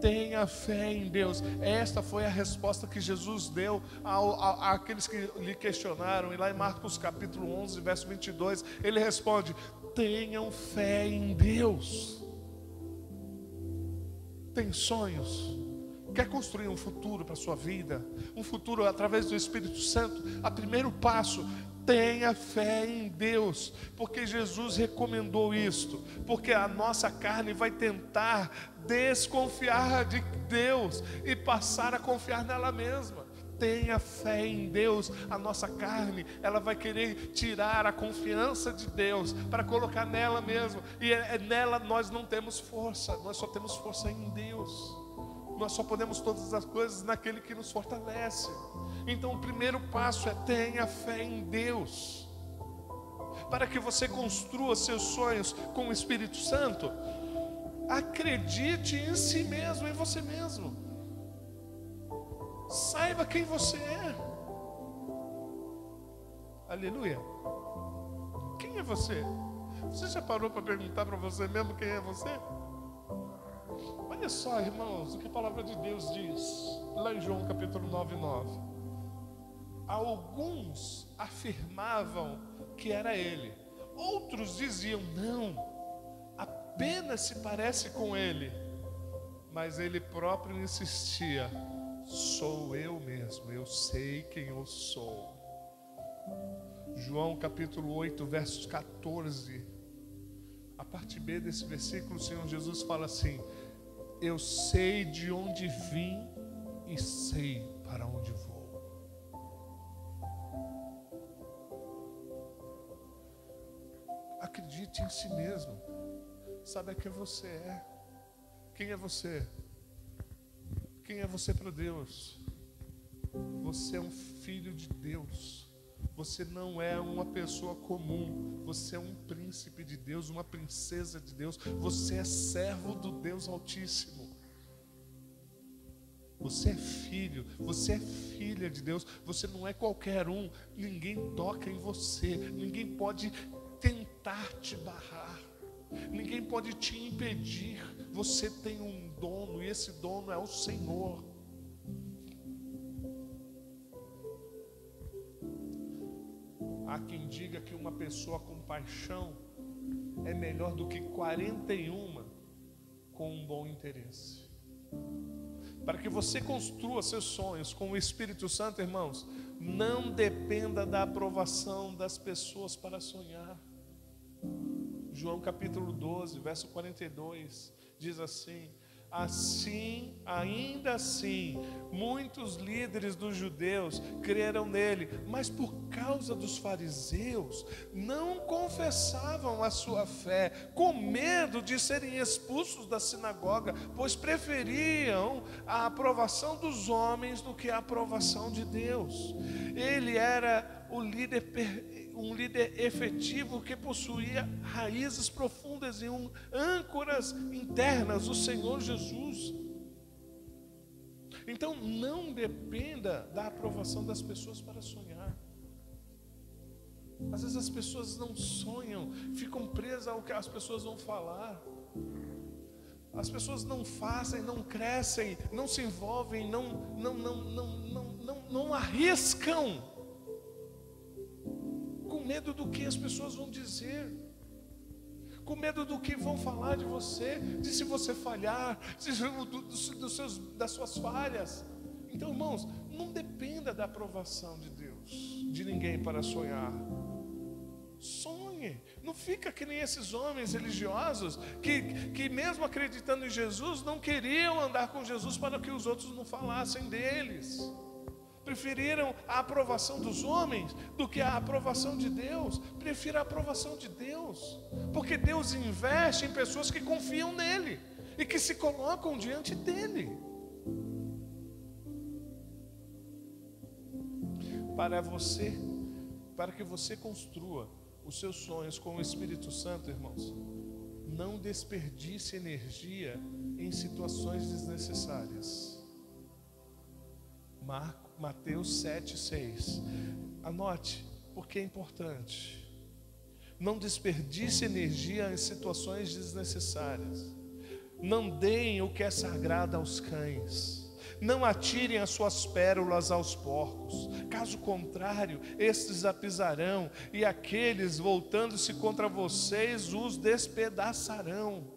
Tenha fé em Deus. Esta foi a resposta que Jesus deu àqueles que lhe questionaram. E lá em Marcos capítulo 11, verso 22, ele responde: tenham fé em Deus. Tem sonhos? Quer construir um futuro para a sua vida? Um futuro através do Espírito Santo? O primeiro passo: tenha fé em Deus, porque Jesus recomendou isto, porque a nossa carne vai tentar desconfiar de Deus e passar a confiar nela mesma. Tenha fé em Deus. A nossa carne, ela vai querer tirar a confiança de Deus para colocar nela mesma, e nela nós não temos força, nós só temos força em Deus. Nós só podemos todas as coisas naquele que nos fortalece. Então o primeiro passo é: tenha fé em Deus, para que você construa seus sonhos com o Espírito Santo. Acredite em si mesmo, em você mesmo. Saiba quem você é. Aleluia. Quem é você? Você já parou para perguntar para você mesmo quem é você? Olha só, irmãos, o que a palavra de Deus diz lá em João capítulo 9:9. Alguns afirmavam que era ele, outros diziam: não, apenas se parece com ele. Mas ele próprio insistia: sou eu mesmo, eu sei quem eu sou. João capítulo 8, versos 14. A parte B desse versículo, o Senhor Jesus fala assim: eu sei de onde vim e sei para onde vou. Acredite em si mesmo. Saiba quem você é. Quem é você? Quem é você para Deus? Você é um filho de Deus. Você não é uma pessoa comum. Você é um príncipe de Deus, uma princesa de Deus. Você é servo do Deus Altíssimo. Você é filho, você é filha de Deus. Você não é qualquer um. Ninguém toca em você. Ninguém pode tentar te barrar. Ninguém pode te impedir. Você tem um dono, e esse dono é o Senhor. Há quem diga que uma pessoa com paixão é melhor do que 41 com um bom interesse. Para que você construa seus sonhos com o Espírito Santo, irmãos, não dependa da aprovação das pessoas para sonhar. João capítulo 12, verso 42, diz assim: ainda assim, muitos líderes dos judeus creram nele, mas por causa dos fariseus, não confessavam a sua fé, com medo de serem expulsos da sinagoga, pois preferiam a aprovação dos homens do que a aprovação de Deus. Ele era o líder um líder efetivo que possuía raízes profundas e âncoras internas, o Senhor Jesus. Então não dependa da aprovação das pessoas para sonhar. Às vezes as pessoas não sonham, ficam presas ao que as pessoas vão falar. As pessoas não fazem, não crescem, não se envolvem, não arriscam, com medo do que as pessoas vão dizer, com medo do que vão falar de você, de se você falhar, das suas falhas. Então, irmãos, não dependa da aprovação de Deus, de ninguém para sonhar. Sonhe, não fica que nem esses homens religiosos que mesmo acreditando em Jesus, não queriam andar com Jesus para que os outros não falassem deles. Preferiram a aprovação dos homens do que a aprovação de Deus. Prefira a aprovação de Deus, porque Deus investe em pessoas que confiam nele e que se colocam diante dele. Para que você construa os seus sonhos com o Espírito Santo, irmãos, não desperdice energia em situações desnecessárias. Mateus 7,6. Anote, porque é importante. Não desperdice energia em situações desnecessárias. Não deem o que é sagrado aos cães. Não atirem as suas pérolas aos porcos. Caso contrário, estes a pisarão, e aqueles, voltando-se contra vocês, os despedaçarão.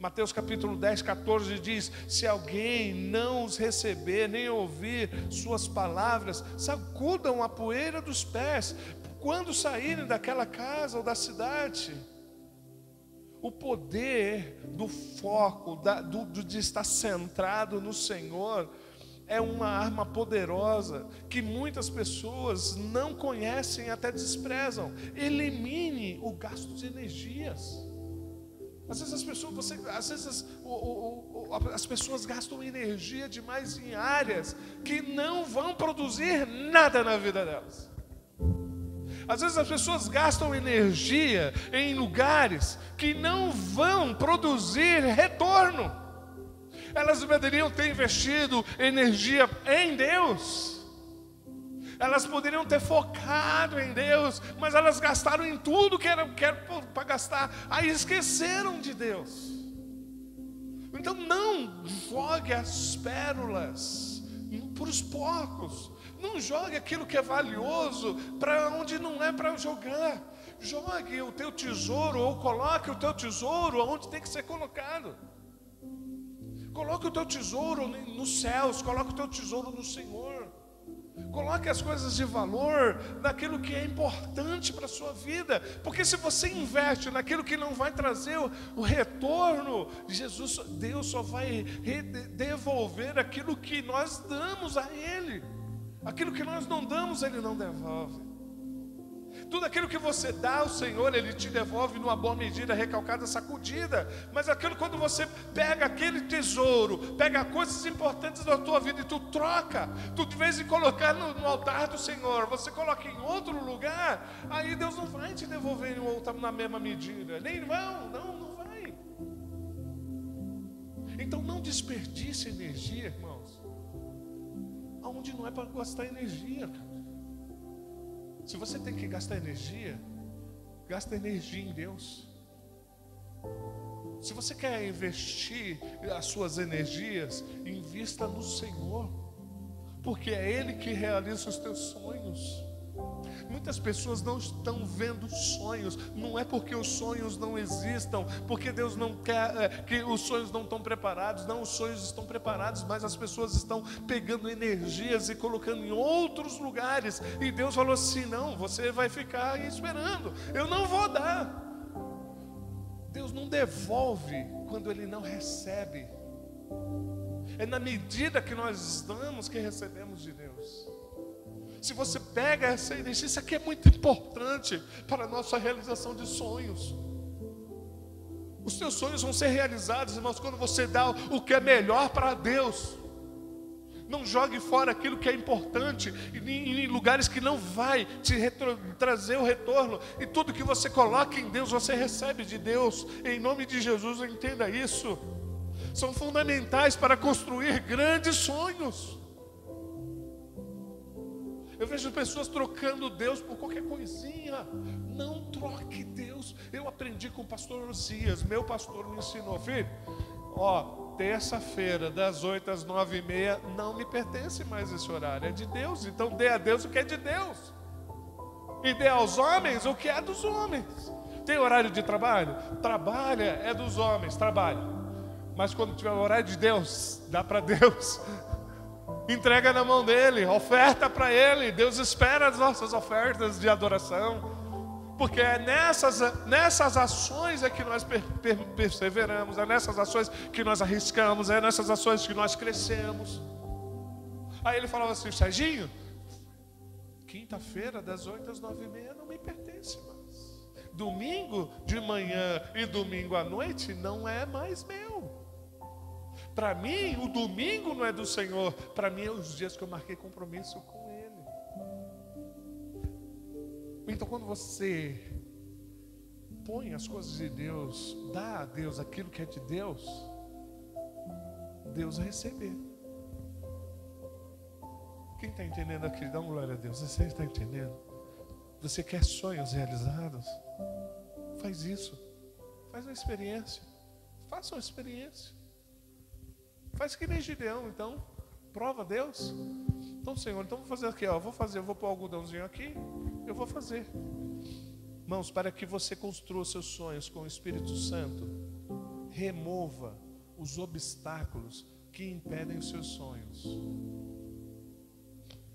Mateus capítulo 10, 14 diz: se alguém não os receber, nem ouvir suas palavras, sacudam a poeira dos pés, quando saírem daquela casa ou da cidade. O poder do foco, de estar centrado no Senhor, é uma arma poderosa que muitas pessoas não conhecem e até desprezam. Elimine o gasto de energias. Às vezes as pessoas gastam energia demais em áreas que não vão produzir nada na vida delas. Às vezes as pessoas gastam energia em lugares que não vão produzir retorno. Elas deveriam ter investido energia em Deus. Elas poderiam ter focado em Deus, mas elas gastaram em tudo que era para gastar. Aí esqueceram de Deus. Então não jogue as pérolas para os porcos. Não jogue aquilo que é valioso para onde não é para jogar. Jogue o teu tesouro, ou coloque o teu tesouro onde tem que ser colocado. Coloque o teu tesouro nos céus, coloque o teu tesouro no Senhor. Coloque as coisas de valor naquilo que é importante para a sua vida. Porque se você investe naquilo que não vai trazer o retorno, Deus só vai devolver aquilo que nós damos a Ele. Aquilo que nós não damos, Ele não devolve. Tudo aquilo que você dá ao Senhor, Ele te devolve numa boa medida, recalcada, sacudida. Mas aquilo, quando você pega aquele tesouro, pega coisas importantes da tua vida e tu troca, tu de vez em colocar no altar do Senhor, você coloca em outro lugar, aí Deus não vai te devolver na mesma medida. Nem não vai. Então não desperdice energia, irmãos, aonde não é para gastar energia. Se você tem que gastar energia, gasta energia em Deus. Se você quer investir as suas energias, invista no Senhor, porque é Ele que realiza os teus sonhos. Muitas pessoas não estão vendo sonhos, não é porque os sonhos não existam, porque Deus não quer, que os sonhos não estão preparados. Não, os sonhos estão preparados, mas as pessoas estão pegando energias e colocando em outros lugares, e Deus falou assim: não, você vai ficar aí esperando, eu não vou dar. Deus não devolve quando Ele não recebe. É na medida que nós damos que recebemos de Deus. Se você pega essa energia, isso aqui é muito importante para a nossa realização de sonhos. Os teus sonhos vão ser realizados, irmãos, quando você dá o que é melhor para Deus. Não jogue fora aquilo que é importante em lugares que não vai te trazer o retorno. E tudo que você coloca em Deus, você recebe de Deus. Em nome de Jesus, entenda isso. São fundamentais para construir grandes sonhos. Eu vejo pessoas trocando Deus por qualquer coisinha. Não troque Deus. Eu aprendi com o pastor Lucias, meu pastor me ensinou, filho, terça-feira, das 8 às 9h30, não me pertence mais esse horário, é de Deus. Então dê a Deus o que é de Deus, e dê aos homens o que é dos homens. Tem horário de trabalho? Trabalha, é dos homens, trabalha. Mas quando tiver o horário de Deus, dá para Deus. Entrega na mão dele, oferta para ele. Deus espera as nossas ofertas de adoração. Porque é nessas ações é que nós perseveramos, é nessas ações que nós arriscamos, é nessas ações que nós crescemos. Aí ele falava assim: Serginho, quinta-feira das 8 às 9h30 não me pertence mais. Domingo de manhã e domingo à noite não é mais meu. Para mim, o domingo não é do Senhor. Para mim, é os dias que eu marquei compromisso com Ele. Então, quando você põe as coisas de Deus, dá a Deus aquilo que é de Deus, Deus vai receber. Quem está entendendo aqui? Dá uma glória a Deus. Você está entendendo? Você quer sonhos realizados? Faz isso. Faz uma experiência. Faça uma experiência. Faz que nem Gideão, então. Prova a Deus. Então, Senhor, então vou fazer aqui, eu vou pôr o algodãozinho aqui, eu vou fazer. Irmãos, para que você construa seus sonhos com o Espírito Santo, remova os obstáculos que impedem os seus sonhos.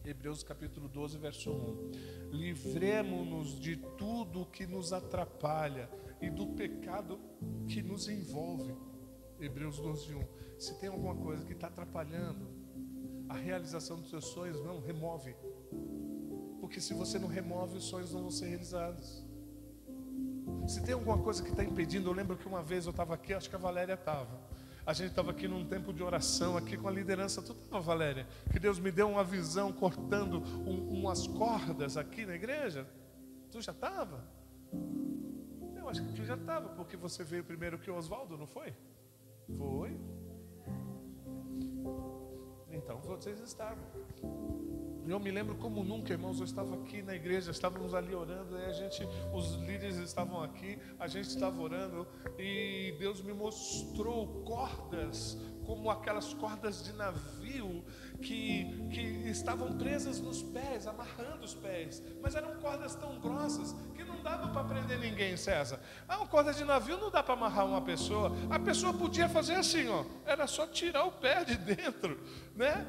Hebreus capítulo 12, verso 1. Livremo-nos de tudo que nos atrapalha e do pecado que nos envolve. Hebreus 12, 1. Se tem alguma coisa que está atrapalhando a realização dos seus sonhos, não, remove. Porque se você não remove, os sonhos não vão ser realizados. Se tem alguma coisa que está impedindo, eu lembro que uma vez eu estava aqui, acho que a Valéria estava. A gente estava aqui num tempo de oração, aqui com a liderança. Tu estava, Valéria? Que Deus me deu uma visão cortando umas cordas aqui na igreja. Tu já estava? Eu acho que tu já estava, porque você veio primeiro que o Oswaldo, não foi? Foi? Então vocês estavam. Eu me lembro como nunca, irmãos, eu estava aqui na igreja, estávamos ali orando, e os líderes estavam aqui, a gente estava orando, e Deus me mostrou cordas, como aquelas cordas de navio, que estavam presas nos pés, amarrando os pés, mas eram cordas tão grossas, que não dava para prender ninguém, César. Uma corda de navio não dá para amarrar uma pessoa, a pessoa podia fazer assim, era só tirar o pé de dentro, né?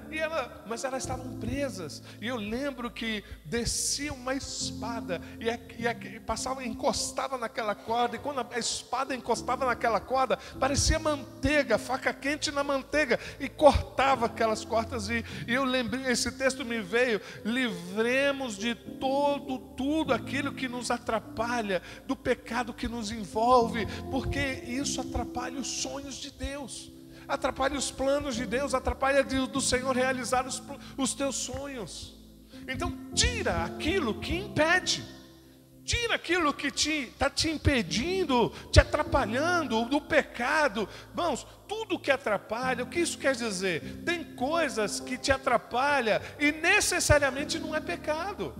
Mas elas estavam presas, e eu lembro que descia uma espada, e passava, encostava naquela corda, e quando a espada encostava naquela corda, parecia manteiga, faca quente na manteiga, e cortava aquelas cordas, e eu lembrei, esse texto me veio: livremos de tudo aquilo que nos atrapalha, do pecado que nos envolve, porque isso atrapalha os sonhos de Deus, atrapalha os planos de Deus, atrapalha do Senhor realizar os teus sonhos. Então tira aquilo que impede, tira aquilo que está te impedindo, te atrapalhando do pecado. Irmãos, tudo que atrapalha, o que isso quer dizer? Tem coisas que te atrapalham e necessariamente não é pecado.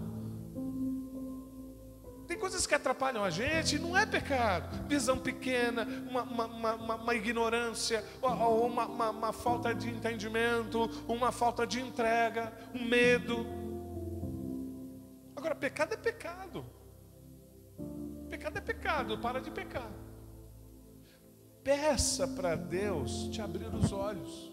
Tem coisas que atrapalham a gente e não é pecado. Visão pequena, uma ignorância, ou uma falta de entendimento, uma falta de entrega, um medo. Agora, pecado é pecado. Pecado é pecado, para de pecar. Peça para Deus te abrir os olhos.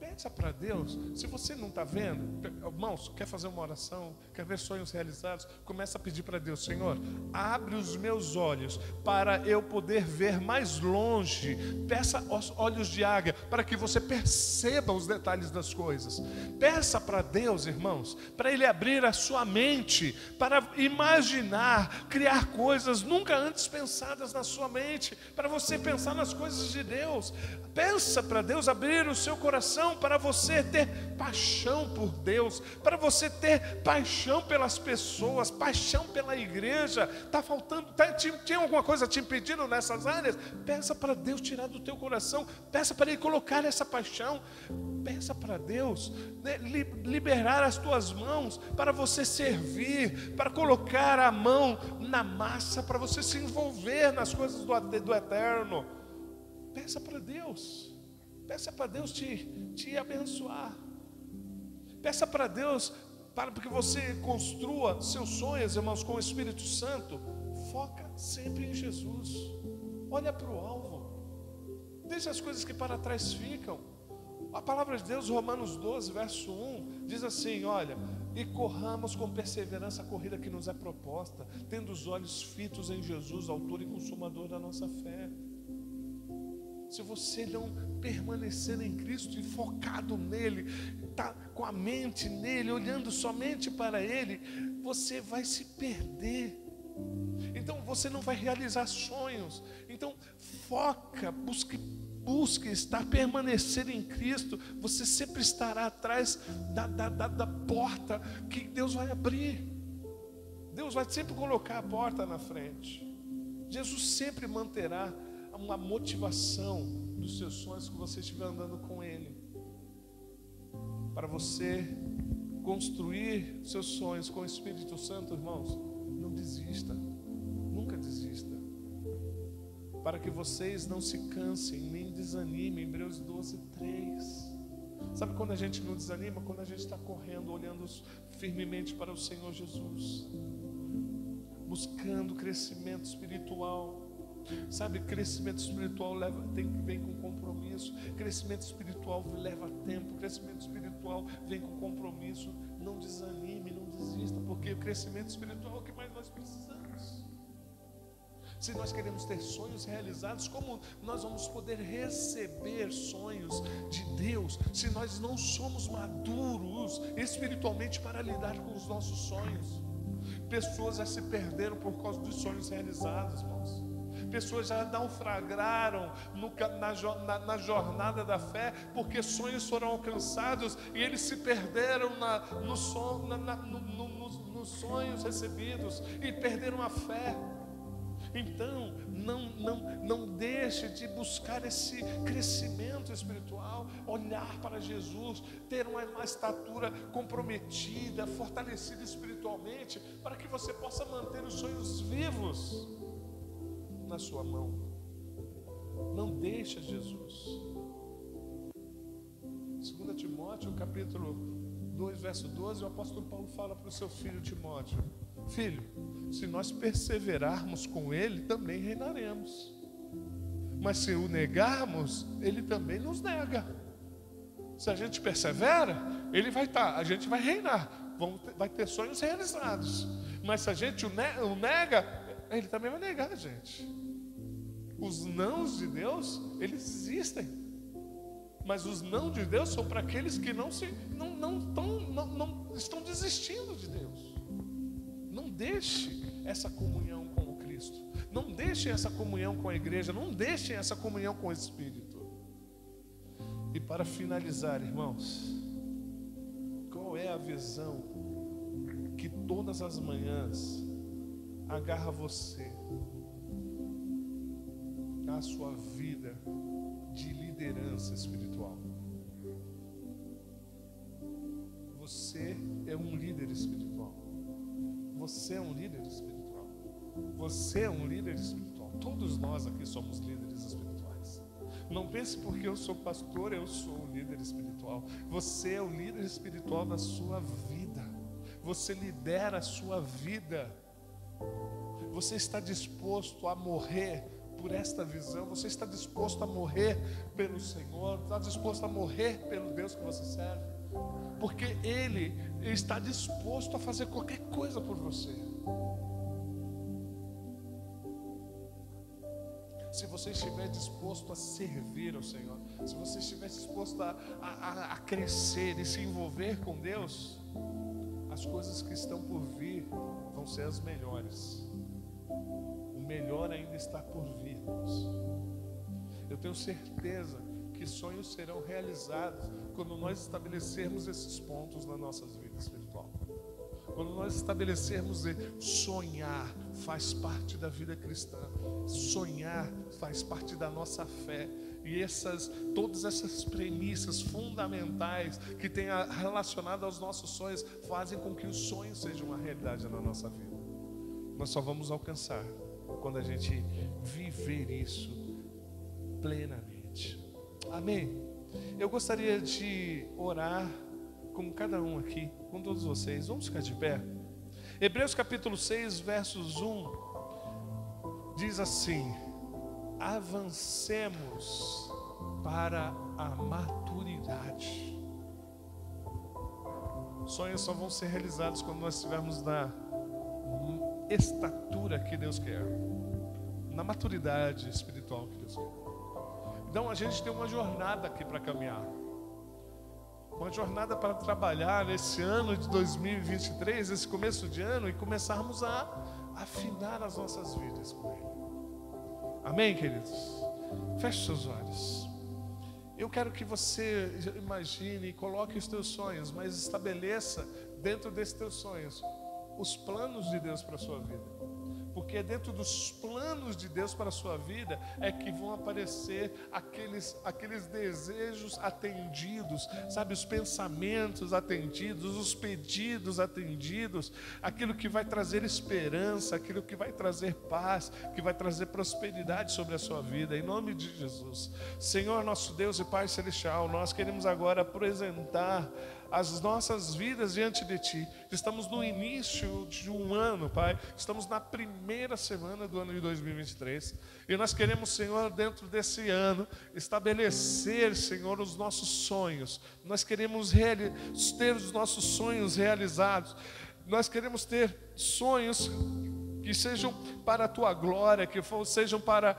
Peça para Deus. Se você não está vendo, irmãos, quer fazer uma oração, quer ver sonhos realizados, começa a pedir para Deus: Senhor, abre os meus olhos para eu poder ver mais longe. Peça os olhos de águia para que você perceba os detalhes das coisas. Peça para Deus, irmãos, para Ele abrir a sua mente, para imaginar, criar coisas nunca antes pensadas na sua mente, para você pensar nas coisas de Deus. Peça para Deus abrir o seu coração para para você ter paixão por Deus, para você ter paixão pelas pessoas, paixão pela igreja. Está faltando, tinha alguma coisa te impedindo nessas áreas? Peça para Deus tirar do teu coração, peça para Ele colocar essa paixão, peça para Deus, né, liberar as tuas mãos para você servir, para colocar a mão na massa, para você se envolver nas coisas do eterno. Peça para Deus te abençoar. Peça para Deus para que você construa seus sonhos, irmãos, com o Espírito Santo. Foca sempre em Jesus. Olha para o alvo. Deixa as coisas que para trás ficam. A palavra de Deus, Romanos 12, verso 1, diz assim: olha, e corramos com perseverança a corrida que nos é proposta, tendo os olhos fitos em Jesus, autor e consumador da nossa fé. Se você não permanecer em Cristo e focado nele, tá com a mente nele, olhando somente para ele, você vai se perder. Então você não vai realizar sonhos. Então foca, busque estar, permanecer em Cristo. Você sempre estará atrás da porta que Deus vai abrir. Deus vai sempre colocar a porta na frente. Jesus sempre manterá uma motivação dos seus sonhos que você estiver andando com Ele. Para você construir seus sonhos com o Espírito Santo, irmãos, não desista, nunca desista. Para que vocês não se cansem, nem desanimem. Hebreus 12, 3. Sabe quando a gente não desanima? Quando a gente está correndo, olhando firmemente para o Senhor Jesus, buscando crescimento espiritual. Sabe, crescimento espiritual vem com compromisso. Crescimento espiritual leva tempo. Crescimento espiritual vem com compromisso. Não desanime, não desista, porque o crescimento espiritual é o que mais nós precisamos. Se nós queremos ter sonhos realizados, como nós vamos poder receber sonhos de Deus se nós não somos maduros espiritualmente para lidar com os nossos sonhos? Pessoas já se perderam por causa dos sonhos realizados, irmãos. Pessoas já naufragaram na jornada da fé, porque sonhos foram alcançados e eles se perderam nos sonhos recebidos e perderam a fé. Então, não deixe de buscar esse crescimento espiritual, olhar para Jesus, ter uma estatura comprometida, fortalecida espiritualmente, para que você possa manter os sonhos vivos na sua mão. Não deixa Jesus. 2 Timóteo, capítulo 2, verso 12, o apóstolo Paulo fala para o seu filho Timóteo: filho, se nós perseverarmos com ele, também reinaremos. Mas se o negarmos, ele também nos nega. Se a gente persevera, ele vai estar, a gente vai reinar, vai ter sonhos realizados. Mas se a gente o nega, ele também vai negar a gente. Os nãos de Deus, eles existem. Mas os não de Deus são para aqueles que não estão desistindo de Deus. Não deixe essa comunhão com o Cristo. Não deixe essa comunhão com a igreja. Não deixe essa comunhão com o Espírito. E para finalizar, irmãos, qual é a visão que todas as manhãs agarra você à sua vida de liderança espiritual? Você é um líder espiritual. Você é um líder espiritual. Você é um líder espiritual. Todos nós aqui somos líderes espirituais. Não pense porque eu sou pastor, eu sou um líder espiritual. Você é o líder espiritual da sua vida. Você lidera a sua vida. Você está disposto a morrer por esta visão? Você está disposto a morrer pelo Senhor? Está disposto a morrer pelo Deus que você serve? Porque Ele está disposto a fazer qualquer coisa por você. Se você estiver disposto a servir ao Senhor, se você estiver disposto a crescer e se envolver com Deus, as coisas que estão por vir vão ser as melhores. O melhor ainda está por vir, irmãos. Eu tenho certeza que sonhos serão realizados quando nós estabelecermos esses pontos na nossa vida espiritual. Quando nós estabelecermos sonhar faz parte da vida cristã. Sonhar faz parte da nossa fé. E todas essas premissas fundamentais que tem relacionado aos nossos sonhos fazem com que os sonhos sejam uma realidade na nossa vida. Nós só vamos alcançar quando a gente viver isso plenamente. Amém? Eu gostaria de orar com cada um aqui, com todos vocês. Vamos ficar de pé? Hebreus capítulo 6, versos 1 diz assim: avancemos para a maturidade. Sonhos só vão ser realizados quando nós estivermos na estatura que Deus quer, na maturidade espiritual que Deus quer. Então a gente tem uma jornada aqui para caminhar, uma jornada para trabalhar nesse ano de 2023, esse começo de ano, e começarmos a afinar as nossas vidas com Ele. Amém, queridos? Feche seus olhos. Eu quero que você imagine e coloque os teus sonhos, mas estabeleça dentro desses teus sonhos os planos de Deus para a sua vida. Porque dentro dos planos de Deus para a sua vida é que vão aparecer aqueles desejos atendidos, sabe, os pensamentos atendidos, os pedidos atendidos, aquilo que vai trazer esperança, aquilo que vai trazer paz, que vai trazer prosperidade sobre a sua vida, em nome de Jesus. Senhor, nosso Deus e Pai Celestial, nós queremos agora apresentar as nossas vidas diante de Ti. Estamos no início de um ano, Pai. Estamos na primeira semana do ano de 2023. E nós queremos, Senhor, dentro desse ano, estabelecer, Senhor, os nossos sonhos. Nós queremos ter os nossos sonhos realizados. Nós queremos ter sonhos que sejam para a Tua glória, que sejam para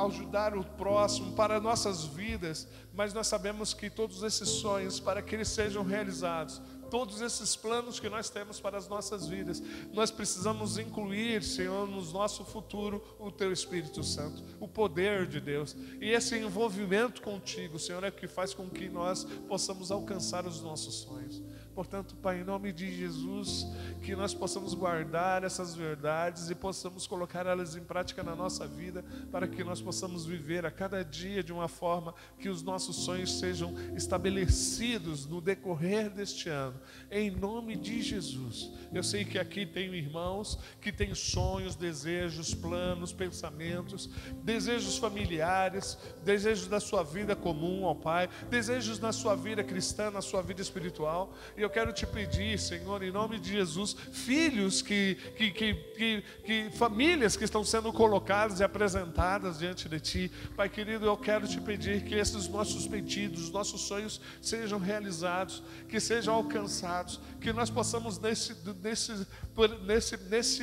ajudar o próximo, para nossas vidas, mas nós sabemos que todos esses sonhos, para que eles sejam realizados, todos esses planos que nós temos para as nossas vidas, nós precisamos incluir, Senhor, no nosso futuro, o Teu Espírito Santo, o poder de Deus, e esse envolvimento contigo, Senhor, é o que faz com que nós possamos alcançar os nossos sonhos. Portanto, Pai, em nome de Jesus, que nós possamos guardar essas verdades e possamos colocar elas em prática na nossa vida, para que nós possamos viver a cada dia de uma forma que os nossos sonhos sejam estabelecidos no decorrer deste ano. Em nome de Jesus. Eu sei que aqui tem irmãos que têm sonhos, desejos, planos, pensamentos, desejos familiares, desejos da sua vida comum, ó Pai, desejos na sua vida cristã, na sua vida espiritual. E eu quero te pedir, Senhor, em nome de Jesus, filhos famílias que estão sendo colocadas e apresentadas diante de Ti. Pai querido, eu quero te pedir que esses nossos pedidos, nossos sonhos sejam realizados, que sejam alcançados, que nós possamos nesse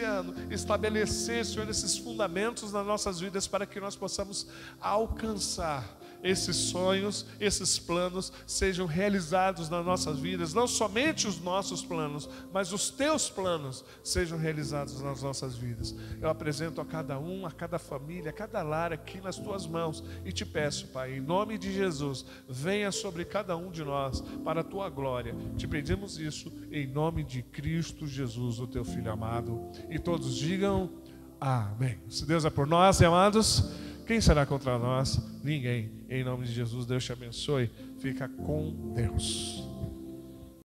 ano estabelecer, Senhor, esses fundamentos nas nossas vidas, para que nós possamos alcançar esses sonhos, esses planos sejam realizados nas nossas vidas. Não somente os nossos planos, mas os Teus planos sejam realizados nas nossas vidas. Eu apresento a cada um, a cada família, a cada lar aqui nas Tuas mãos, e te peço, Pai, em nome de Jesus, venha sobre cada um de nós para a Tua glória. Te pedimos isso em nome de Cristo Jesus, o Teu Filho amado. E todos digam amém. Se Deus é por nós, amados, quem será contra nós? Ninguém. Em nome de Jesus, Deus te abençoe. Fica com Deus.